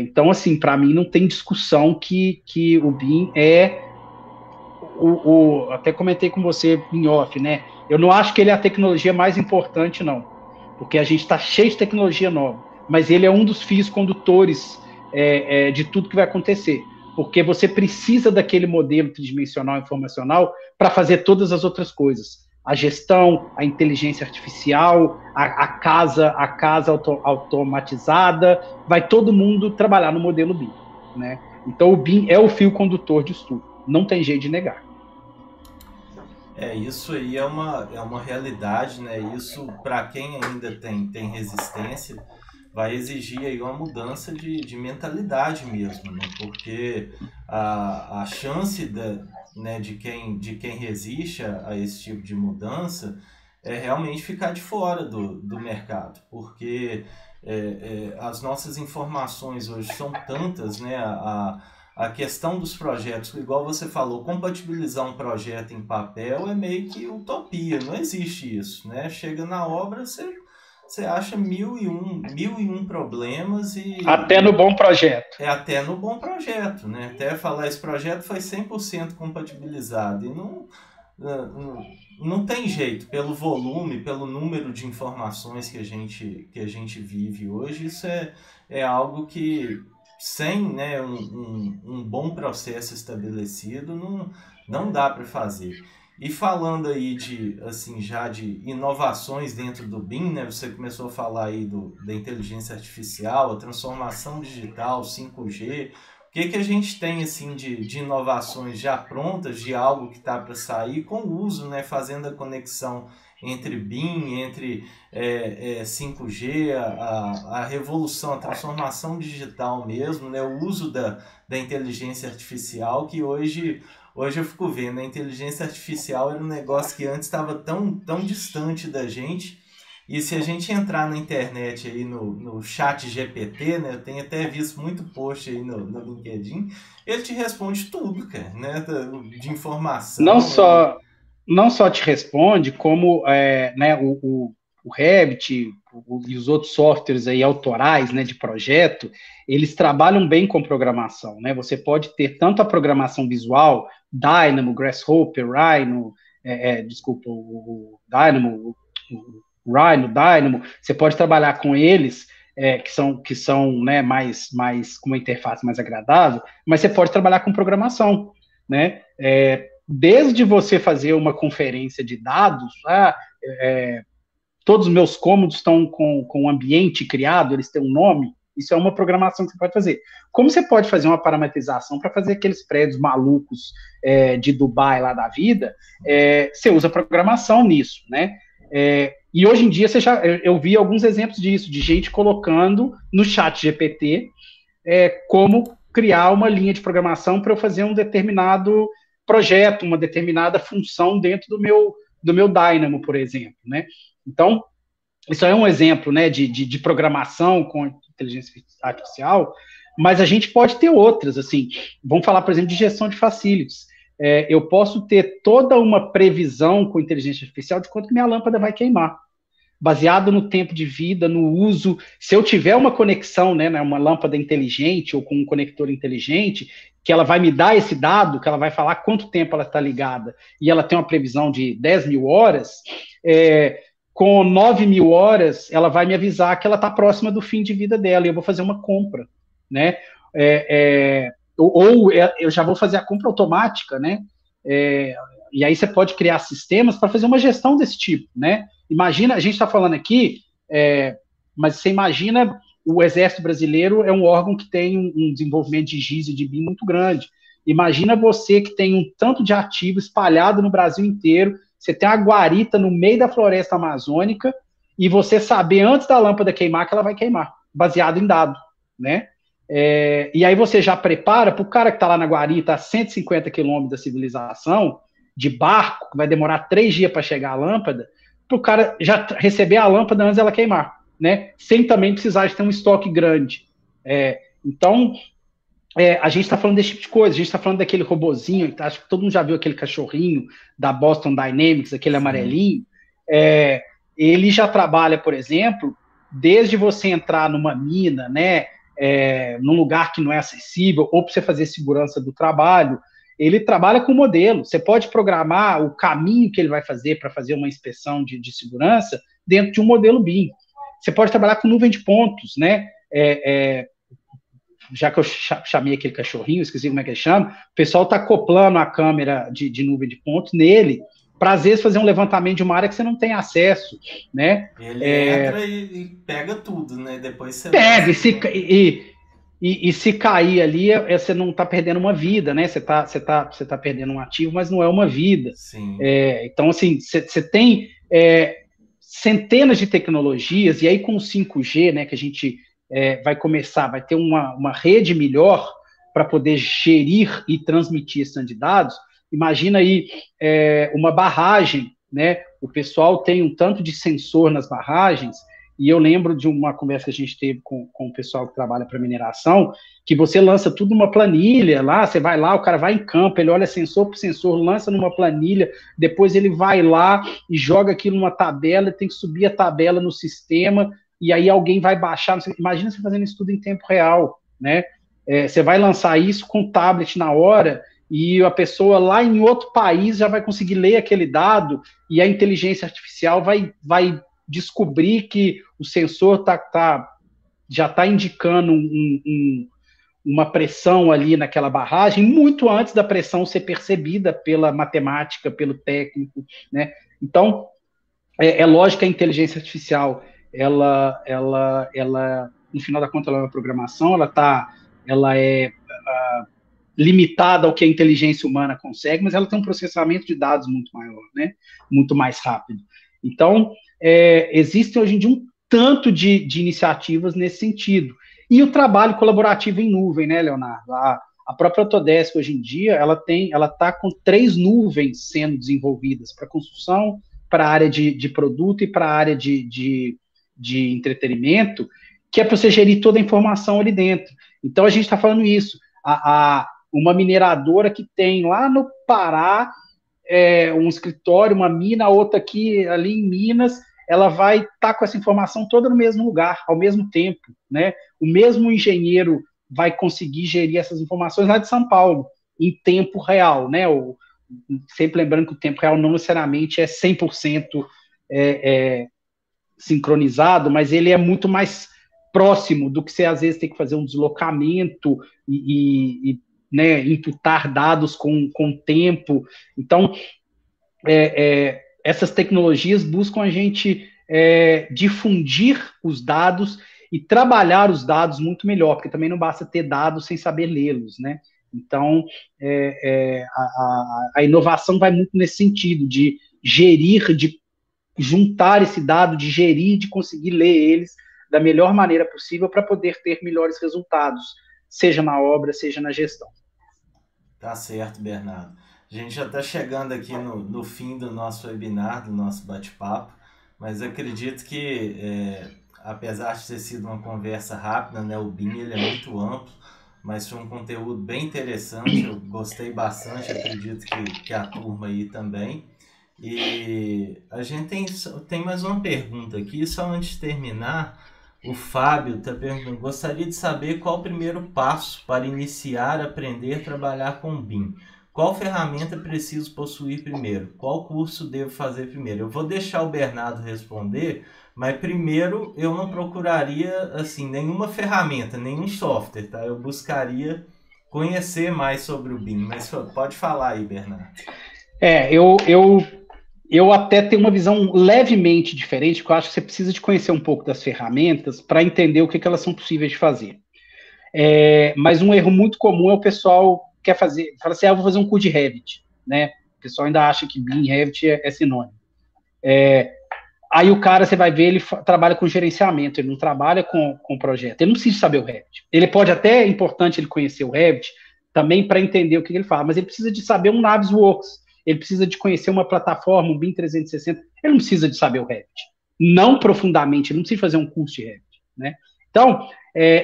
Speaker 1: Então, assim, para mim não tem discussão que o BIM é até comentei com você em off, né? Eu não acho que ele é a tecnologia mais importante, não, porque a gente está cheio de tecnologia nova, mas ele é um dos fios condutores de tudo que vai acontecer, porque você precisa daquele modelo tridimensional informacional para fazer todas as outras coisas. A gestão, a inteligência artificial, a casa automatizada, vai todo mundo trabalhar no modelo BIM, né? Então o BIM é o fio condutor disso tudo, não tem jeito de negar.
Speaker 2: Isso aí é uma realidade, né? Isso, para quem ainda tem resistência, vai exigir aí uma mudança de mentalidade mesmo, né? Porque a chance né, de quem resiste a esse tipo de mudança é realmente ficar de fora do mercado, porque as nossas informações hoje são tantas, né? A questão dos projetos, igual você falou, compatibilizar um projeto em papel é meio que utopia, não existe isso, né? Chega na obra, você acha mil e um problemas
Speaker 1: Até no bom projeto.
Speaker 2: Até no bom projeto, né? Até falar, esse projeto foi 100% compatibilizado e não tem jeito, pelo volume, pelo número de informações que a gente vive hoje, isso é algo que sem, né, um bom processo estabelecido não dá para fazer. E falando aí já de inovações dentro do BIM, né, você começou a falar aí da inteligência artificial, a transformação digital, 5G. O que a gente tem assim de inovações já prontas, de algo que está para sair, com o uso, né, fazendo a conexão entre BIM, entre 5G, a revolução, a transformação digital mesmo, né, o uso da inteligência artificial, que hoje eu fico vendo, a inteligência artificial era um negócio que antes estava tão distante da gente. E se a gente entrar na internet aí no chat GPT, né, eu tenho até visto muito post aí no LinkedIn, ele te responde tudo, cara, né, de informação.
Speaker 1: Não só te responde, como né, o Revit e os outros softwares aí autorais, né, de projeto, eles trabalham bem com programação, né? Você pode ter tanto a programação visual, Dynamo, Grasshopper, Rhino, desculpa, o Dynamo, o Rhino, Dynamo, você pode trabalhar com eles, que são né, mais com uma interface mais agradável, mas você pode trabalhar com programação, né? Desde você fazer uma conferência de dados, todos os meus cômodos estão com um ambiente criado, eles têm um nome, isso é uma programação que você pode fazer. Como você pode fazer uma parametrização para fazer aqueles prédios malucos de Dubai lá da vida, você usa programação nisso, né? E hoje em dia eu vi alguns exemplos disso, de gente colocando no chat GPT como criar uma linha de programação para eu fazer um determinado projeto, uma determinada função dentro do meu Dynamo, por exemplo, né? Então, isso é um exemplo, né, de programação com inteligência artificial, mas a gente pode ter outras, assim, vamos falar, por exemplo, de gestão de facilities. Eu posso ter toda uma previsão com inteligência artificial de quanto minha lâmpada vai queimar, baseado no tempo de vida, no uso. Se eu tiver uma conexão, né, uma lâmpada inteligente ou com um conector inteligente, que ela vai me dar esse dado, que ela vai falar quanto tempo ela está ligada, e ela tem uma previsão de 10 mil horas, com 9 mil horas, ela vai me avisar que ela está próxima do fim de vida dela, e eu vou fazer uma compra, né? Ou eu já vou fazer a compra automática, né? E aí você pode criar sistemas para fazer uma gestão desse tipo, né? Imagina, a gente está falando aqui, mas você imagina, o Exército Brasileiro é um órgão que tem um desenvolvimento de GIS e de BIM muito grande. Imagina você que tem um tanto de ativo espalhado no Brasil inteiro, você tem uma guarita no meio da floresta amazônica e você saber antes da lâmpada queimar que ela vai queimar, baseado em dado, né? E aí você já prepara para o cara que está lá na guarita a 150 quilômetros da civilização, de barco, que vai demorar 3 dias para chegar a lâmpada, para o cara já receber a lâmpada antes dela queimar, né? Sem também precisar de ter um estoque grande. Então, a gente está falando desse tipo de coisa, a gente está falando daquele robozinho, acho que todo mundo já viu aquele cachorrinho da Boston Dynamics, aquele amarelinho, ele já trabalha, por exemplo, desde você entrar numa mina, né, num lugar que não é acessível, ou para você fazer segurança do trabalho, ele trabalha com modelo. Você pode programar o caminho que ele vai fazer para fazer uma inspeção de segurança dentro de um modelo BIM. Você pode trabalhar com nuvem de pontos, né? Já que eu chamei aquele cachorrinho, esqueci como é que ele chama, o pessoal está acoplando a câmera de nuvem de pontos nele, para às vezes fazer um levantamento de uma área que você não tem acesso, né?
Speaker 2: Ele entra e pega tudo, né? Depois você
Speaker 1: pega, e se cair ali, você não está perdendo uma vida, né? Você tá perdendo um ativo, mas não é uma vida.
Speaker 2: Sim.
Speaker 1: Então, assim, você tem centenas de tecnologias, e aí com o 5G, né, que a gente vai ter uma rede melhor para poder gerir e transmitir esse tanto de dados. Imagina aí uma barragem, né? O pessoal tem um tanto de sensor nas barragens, e eu lembro de uma conversa que a gente teve com o pessoal que trabalha para mineração, que você lança tudo numa planilha lá, você vai lá, o cara vai em campo, ele olha sensor por sensor, lança numa planilha, depois ele vai lá e joga aquilo numa tabela, tem que subir a tabela no sistema, e aí alguém vai baixar. Imagina você fazendo isso tudo em tempo real, né? Você vai lançar isso com o tablet na hora, e a pessoa lá em outro país já vai conseguir ler aquele dado, e a inteligência artificial vai descobrir que o sensor já está indicando uma pressão ali naquela barragem, muito antes da pressão ser percebida pela matemática, pelo técnico, né? Então, é lógico que a inteligência artificial, ela, no final da conta, ela é uma programação, ela é limitada ao que a inteligência humana consegue, mas ela tem um processamento de dados muito maior, né? Muito mais rápido. Então, existem hoje em dia um tanto de iniciativas nesse sentido. E o trabalho colaborativo em nuvem, né, Leonardo? A própria Autodesk, hoje em dia, ela está com 3 nuvens sendo desenvolvidas para construção, para a área de produto e para a área de entretenimento, que é para você gerir toda a informação ali dentro. Então, a gente está falando isso. Uma mineradora que tem lá no Pará um escritório, uma mina, outra aqui ali em Minas, ela vai estar com essa informação toda no mesmo lugar, ao mesmo tempo, né? O mesmo engenheiro vai conseguir gerir essas informações lá de São Paulo, em tempo real, né? Sempre lembrando que o tempo real não necessariamente é 100% sincronizado, mas ele é muito mais próximo do que você às vezes tem que fazer um deslocamento e né, imputar dados com tempo. Então, essas tecnologias buscam a gente difundir os dados e trabalhar os dados muito melhor, porque também não basta ter dados sem saber lê-los, né? Então, a inovação vai muito nesse sentido, de gerir, de juntar esse dado, de gerir, de conseguir ler eles da melhor maneira possível para poder ter melhores resultados, seja na obra, seja na gestão.
Speaker 2: Tá certo, Bernardo. A gente já está chegando aqui no fim do nosso webinar, do nosso bate-papo, mas acredito que, apesar de ter sido uma conversa rápida, né, o BIM ele é muito amplo, mas foi um conteúdo bem interessante, eu gostei bastante, acredito que a turma aí também. E a gente tem mais uma pergunta aqui, só antes de terminar. O Fábio está perguntando: gostaria de saber qual o primeiro passo para iniciar a aprender a trabalhar com BIM. Qual ferramenta preciso possuir primeiro? Qual curso devo fazer primeiro? Eu vou deixar o Bernardo responder, mas primeiro eu não procuraria assim nenhuma ferramenta, nenhum software, tá? Eu buscaria conhecer mais sobre o BIM, mas pode falar aí, Bernardo.
Speaker 1: Eu até tenho uma visão levemente diferente, porque eu acho que você precisa de conhecer um pouco das ferramentas para entender o que elas são possíveis de fazer. Mas um erro muito comum é o pessoal quer fazer, fala assim, eu vou fazer um curso de Revit, né? O pessoal ainda acha que BIM e Revit é sinônimo. Aí o cara, você vai ver, ele trabalha com gerenciamento, ele não trabalha com projeto, ele não precisa saber o Revit. Ele pode até, é importante ele conhecer o Revit, também para entender o que ele fala, mas ele precisa de saber um Navisworks, ele precisa de conhecer uma plataforma, um BIM 360, ele não precisa de saber o Revit. Não profundamente, ele não precisa fazer um curso de Revit, né? Então,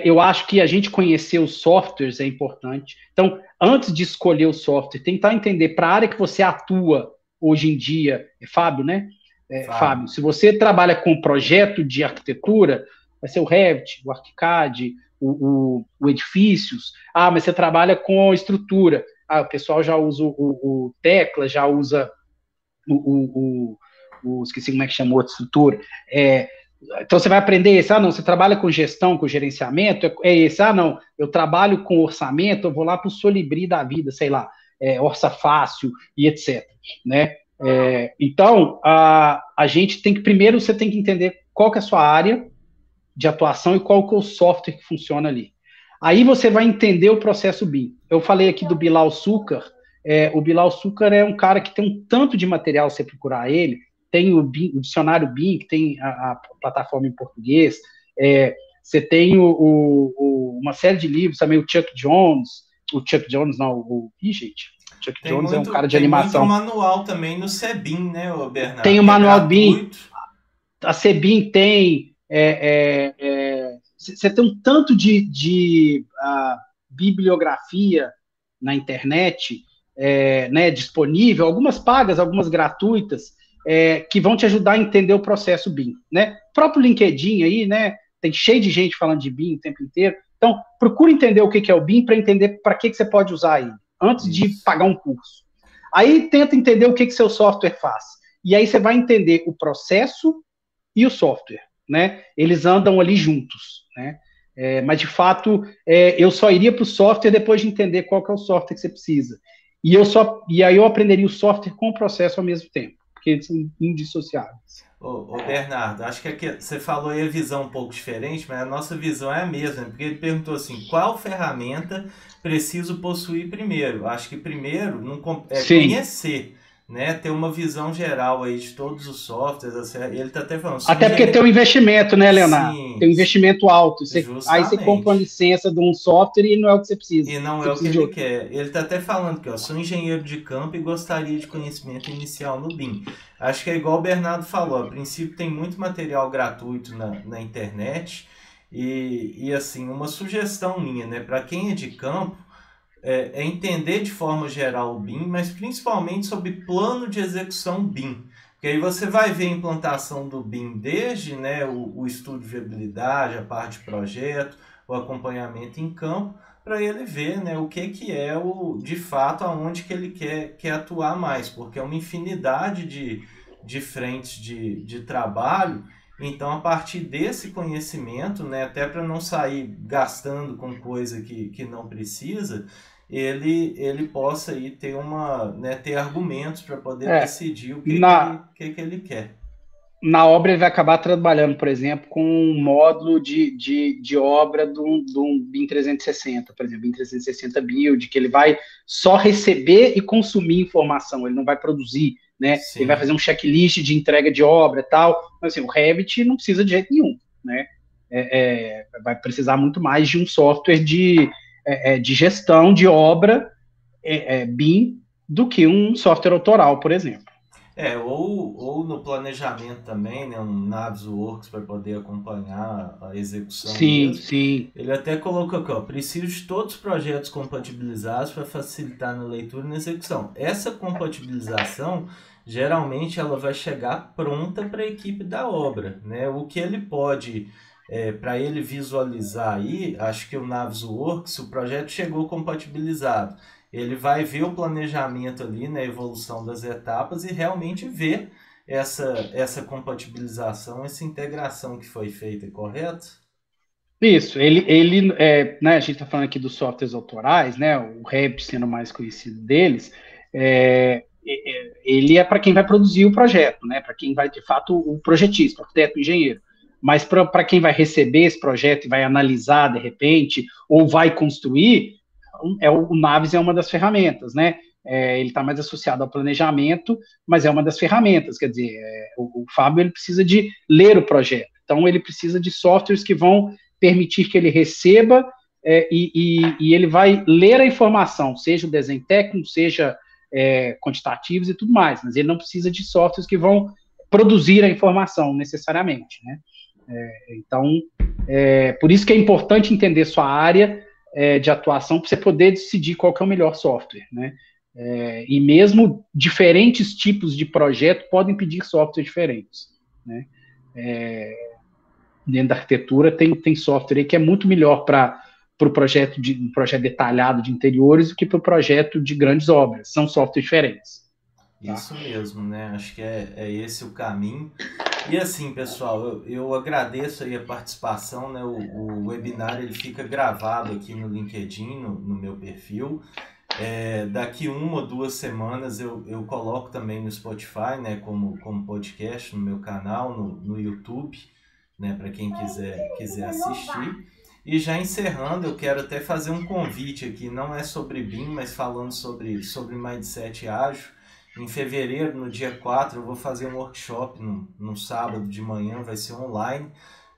Speaker 1: eu acho que a gente conhecer os softwares é importante. Então, antes de escolher o software, tentar entender para a área que você atua hoje em dia, Fábio, né?
Speaker 2: Fábio.
Speaker 1: Fábio, se você trabalha com projeto de arquitetura, vai ser o Revit, o ArchiCAD, o Edifícios. Ah, mas você trabalha com estrutura. Ah, o pessoal já usa o Tecla, já usa esqueci como é que chamou a estrutura. Então você vai aprender esse, não, você trabalha com gestão, com gerenciamento, é esse, não, eu trabalho com orçamento, eu vou lá para o Solibri da vida, sei lá, Orça Fácil e etc. Né? Então, a gente tem que, primeiro você tem que entender qual que é a sua área de atuação e qual que é o software que funciona ali. Aí você vai entender o processo BIM. Eu falei aqui do Bilal Sucar. O Bilal Sucar é um cara que tem um tanto de material, se você procurar ele. Tem o dicionário BIM, que tem a plataforma em português. Você tem uma série de livros também, o Chuck Jones. O Chuck Jones, não, gente. Chuck Jones é um cara de animação.
Speaker 2: Tem muito manual também no CEBIM, né, Bernardo?
Speaker 1: Tem o manual BIM. A CEBIM tem... você tem um tanto de bibliografia na internet, né, disponível, algumas pagas, algumas gratuitas, que vão te ajudar a entender o processo BIM. Né? O próprio LinkedIn aí, né, tem cheio de gente falando de BIM o tempo inteiro. Então, procura entender o que é o BIM para entender para que você pode usar ele, antes de pagar um curso. Aí, tenta entender o que seu software faz. E aí você vai entender o processo e o software. Né? Eles andam ali juntos, né? Mas de fato eu só iria para o software depois de entender qual que é o software que você precisa. E aí eu aprenderia o software com o processo ao mesmo tempo, porque eles são indissociáveis.
Speaker 2: Ô Bernardo, acho que aqui, você falou aí a visão um pouco diferente, mas a nossa visão é a mesma, porque ele perguntou assim, qual ferramenta preciso possuir primeiro? Acho que primeiro conhecer, né, ter uma visão geral aí de todos os softwares. Ele está até falando.
Speaker 1: Até porque tem um investimento, né, Leonardo?
Speaker 2: Sim,
Speaker 1: tem um investimento alto. Aí você compra uma licença de um software e não é o que você precisa.
Speaker 2: E não é o que ele quer. Ele está até falando que sou engenheiro de campo e gostaria de conhecimento inicial no BIM. Acho que é igual o Bernardo falou. A princípio tem muito material gratuito na internet. E assim, uma sugestão minha, né, para quem é de campo, é entender de forma geral o BIM, mas principalmente sobre plano de execução BIM. Porque aí você vai ver a implantação do BIM desde, né, o estudo de viabilidade, a parte de projeto, o acompanhamento em campo, para ele ver, né, o que é de fato aonde que ele quer atuar mais, porque é uma infinidade de frentes de trabalho. Então, a partir desse conhecimento, né, até para não sair gastando com coisa que não precisa, ele possa aí ter ter argumentos para poder decidir o que ele quer.
Speaker 1: Na obra ele vai acabar trabalhando, por exemplo, com um módulo de obra de um BIM 360, por exemplo, BIM 360 Build, que ele vai só receber e consumir informação, ele não vai produzir, né?
Speaker 2: Sim.
Speaker 1: Ele vai fazer um checklist de entrega de obra e tal. Então, assim, o Revit não precisa de jeito nenhum, né? Vai precisar muito mais de um software de gestão de obra BIM do que um software autoral, por exemplo.
Speaker 2: Ou no planejamento também, né, um Navisworks para poder acompanhar a execução.
Speaker 1: Sim,
Speaker 2: mesmo.
Speaker 1: sim.
Speaker 2: Ele até colocou aqui, preciso de todos os projetos compatibilizados para facilitar na leitura e na execução. Essa compatibilização, geralmente, ela vai chegar pronta para a equipe da obra, né? O que ele pode, para ele visualizar aí, acho que o Navisworks, o projeto chegou compatibilizado. Ele vai ver o planejamento ali, né, a evolução das etapas e realmente ver essa compatibilização, essa integração que foi feita, correto?
Speaker 1: Isso, né, a gente está falando aqui dos softwares autorais, né, o Revit sendo mais conhecido deles, ele é para quem vai produzir o projeto, né, para quem vai, de fato, o projetista, o arquiteto, o engenheiro. Mas para quem vai receber esse projeto e vai analisar, de repente, ou vai construir, o Navis é uma das ferramentas, né? Ele está mais associado ao planejamento, mas é uma das ferramentas. Quer dizer, o Fábio ele precisa de ler o projeto. Então, ele precisa de softwares que vão permitir que ele receba e ele vai ler a informação, seja o desenho técnico, seja quantitativos e tudo mais, mas ele não precisa de softwares que vão produzir a informação necessariamente, né? Então, por isso que é importante entender sua área de atuação para você poder decidir qual que é o melhor software, né? E mesmo diferentes tipos de projeto podem pedir softwares diferentes, né? Dentro da arquitetura tem software aí que é muito melhor para um projeto detalhado de interiores do que para o projeto de grandes obras. São softwares diferentes. Tá?
Speaker 2: Isso mesmo, né? Acho que é esse o caminho. E assim, pessoal, eu agradeço aí a participação, né? O webinar ele fica gravado aqui no LinkedIn, no meu perfil. Daqui 1 ou 2 semanas eu coloco também no Spotify, né? Como podcast no meu canal, no YouTube, né? Para quem quiser assistir. E já encerrando, eu quero até fazer um convite aqui, não é sobre BIM, mas falando sobre Mindset Ágil. Em fevereiro, no dia 4, eu vou fazer um workshop no sábado de manhã, vai ser online.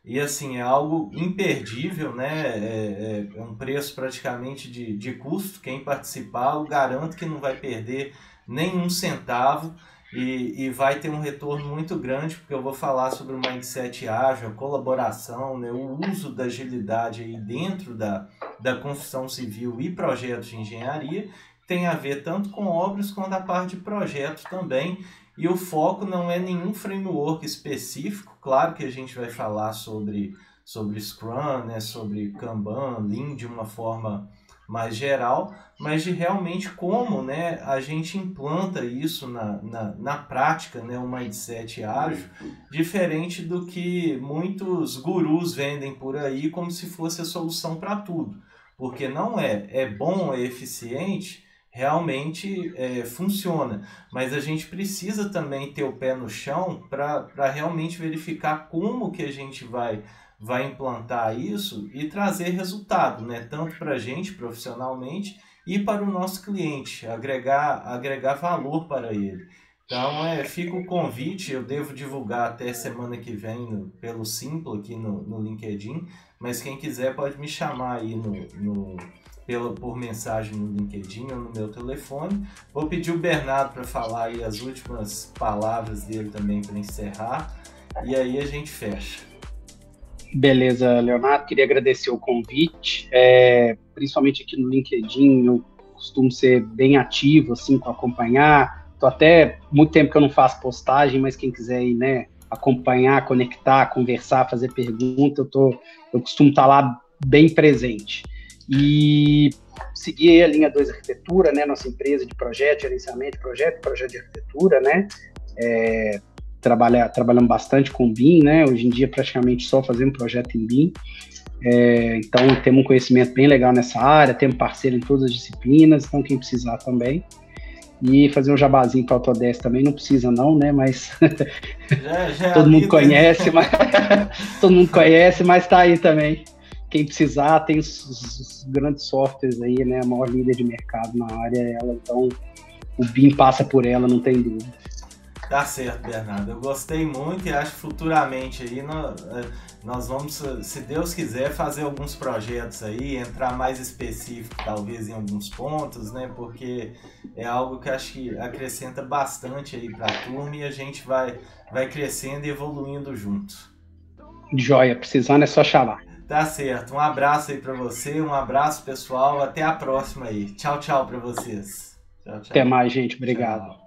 Speaker 2: E assim, é algo imperdível, né? É um preço praticamente de custo. Quem participar, eu garanto que não vai perder nenhum centavo e vai ter um retorno muito grande, porque eu vou falar sobre o mindset ágil, a colaboração, né? O uso da agilidade aí dentro da construção civil e projetos de engenharia. Tem a ver tanto com obras quanto a parte de projetos também. E o foco não é nenhum framework específico. Claro que a gente vai falar sobre Scrum, né, sobre Kanban, Lean de uma forma mais geral, mas de realmente como, né, a gente implanta isso na prática, né, um mindset ágil, diferente do que muitos gurus vendem por aí como se fosse a solução para tudo. Porque não é bom, é eficiente, realmente funciona, mas a gente precisa também ter o pé no chão para realmente verificar como que a gente vai implantar isso e trazer resultado, né? Tanto para a gente profissionalmente e para o nosso cliente, agregar valor para ele. Então, fica o convite, eu devo divulgar até semana que vem pelo Simpla aqui no LinkedIn, mas quem quiser pode me chamar aí por mensagem no LinkedIn ou no meu telefone. Vou pedir o Bernardo para falar aí as últimas palavras dele também para encerrar, e aí a gente fecha.
Speaker 1: Beleza, Leonardo, queria agradecer o convite, principalmente aqui no LinkedIn, eu costumo ser bem ativo, assim, para acompanhar, tô até muito tempo que eu não faço postagem, mas quem quiser aí, né, acompanhar, conectar, conversar, fazer pergunta, eu costumo estar lá bem presente. E seguir a linha 2 Arquitetura, né, nossa empresa de projeto, gerenciamento de projeto de arquitetura, né, trabalhamos bastante com BIM, né, hoje em dia praticamente só fazendo projeto em BIM, então temos um conhecimento bem legal nessa área, temos parceiro em todas as disciplinas, então quem precisar também. E fazer um jabazinho para a Autodesk também, não precisa não, né, mas
Speaker 2: já
Speaker 1: todo mundo conhece, todo mundo conhece, mas tá aí também. Quem precisar, tem os grandes softwares aí, né? A maior líder de mercado na área é ela, então o BIM passa por ela, não tem dúvida.
Speaker 2: Tá certo, Bernardo. Eu gostei muito e acho que futuramente aí nós vamos, se Deus quiser, fazer alguns projetos aí, entrar mais específico talvez em alguns pontos, né? Porque é algo que acho que acrescenta bastante aí para a turma e a gente vai crescendo e evoluindo junto.
Speaker 1: Joia, precisando é só chamar.
Speaker 2: Tá certo. Um abraço aí para você, um abraço pessoal, até a próxima aí. Tchau, tchau para vocês. Tchau, tchau.
Speaker 1: Até mais, gente. Obrigado.
Speaker 2: Tchau.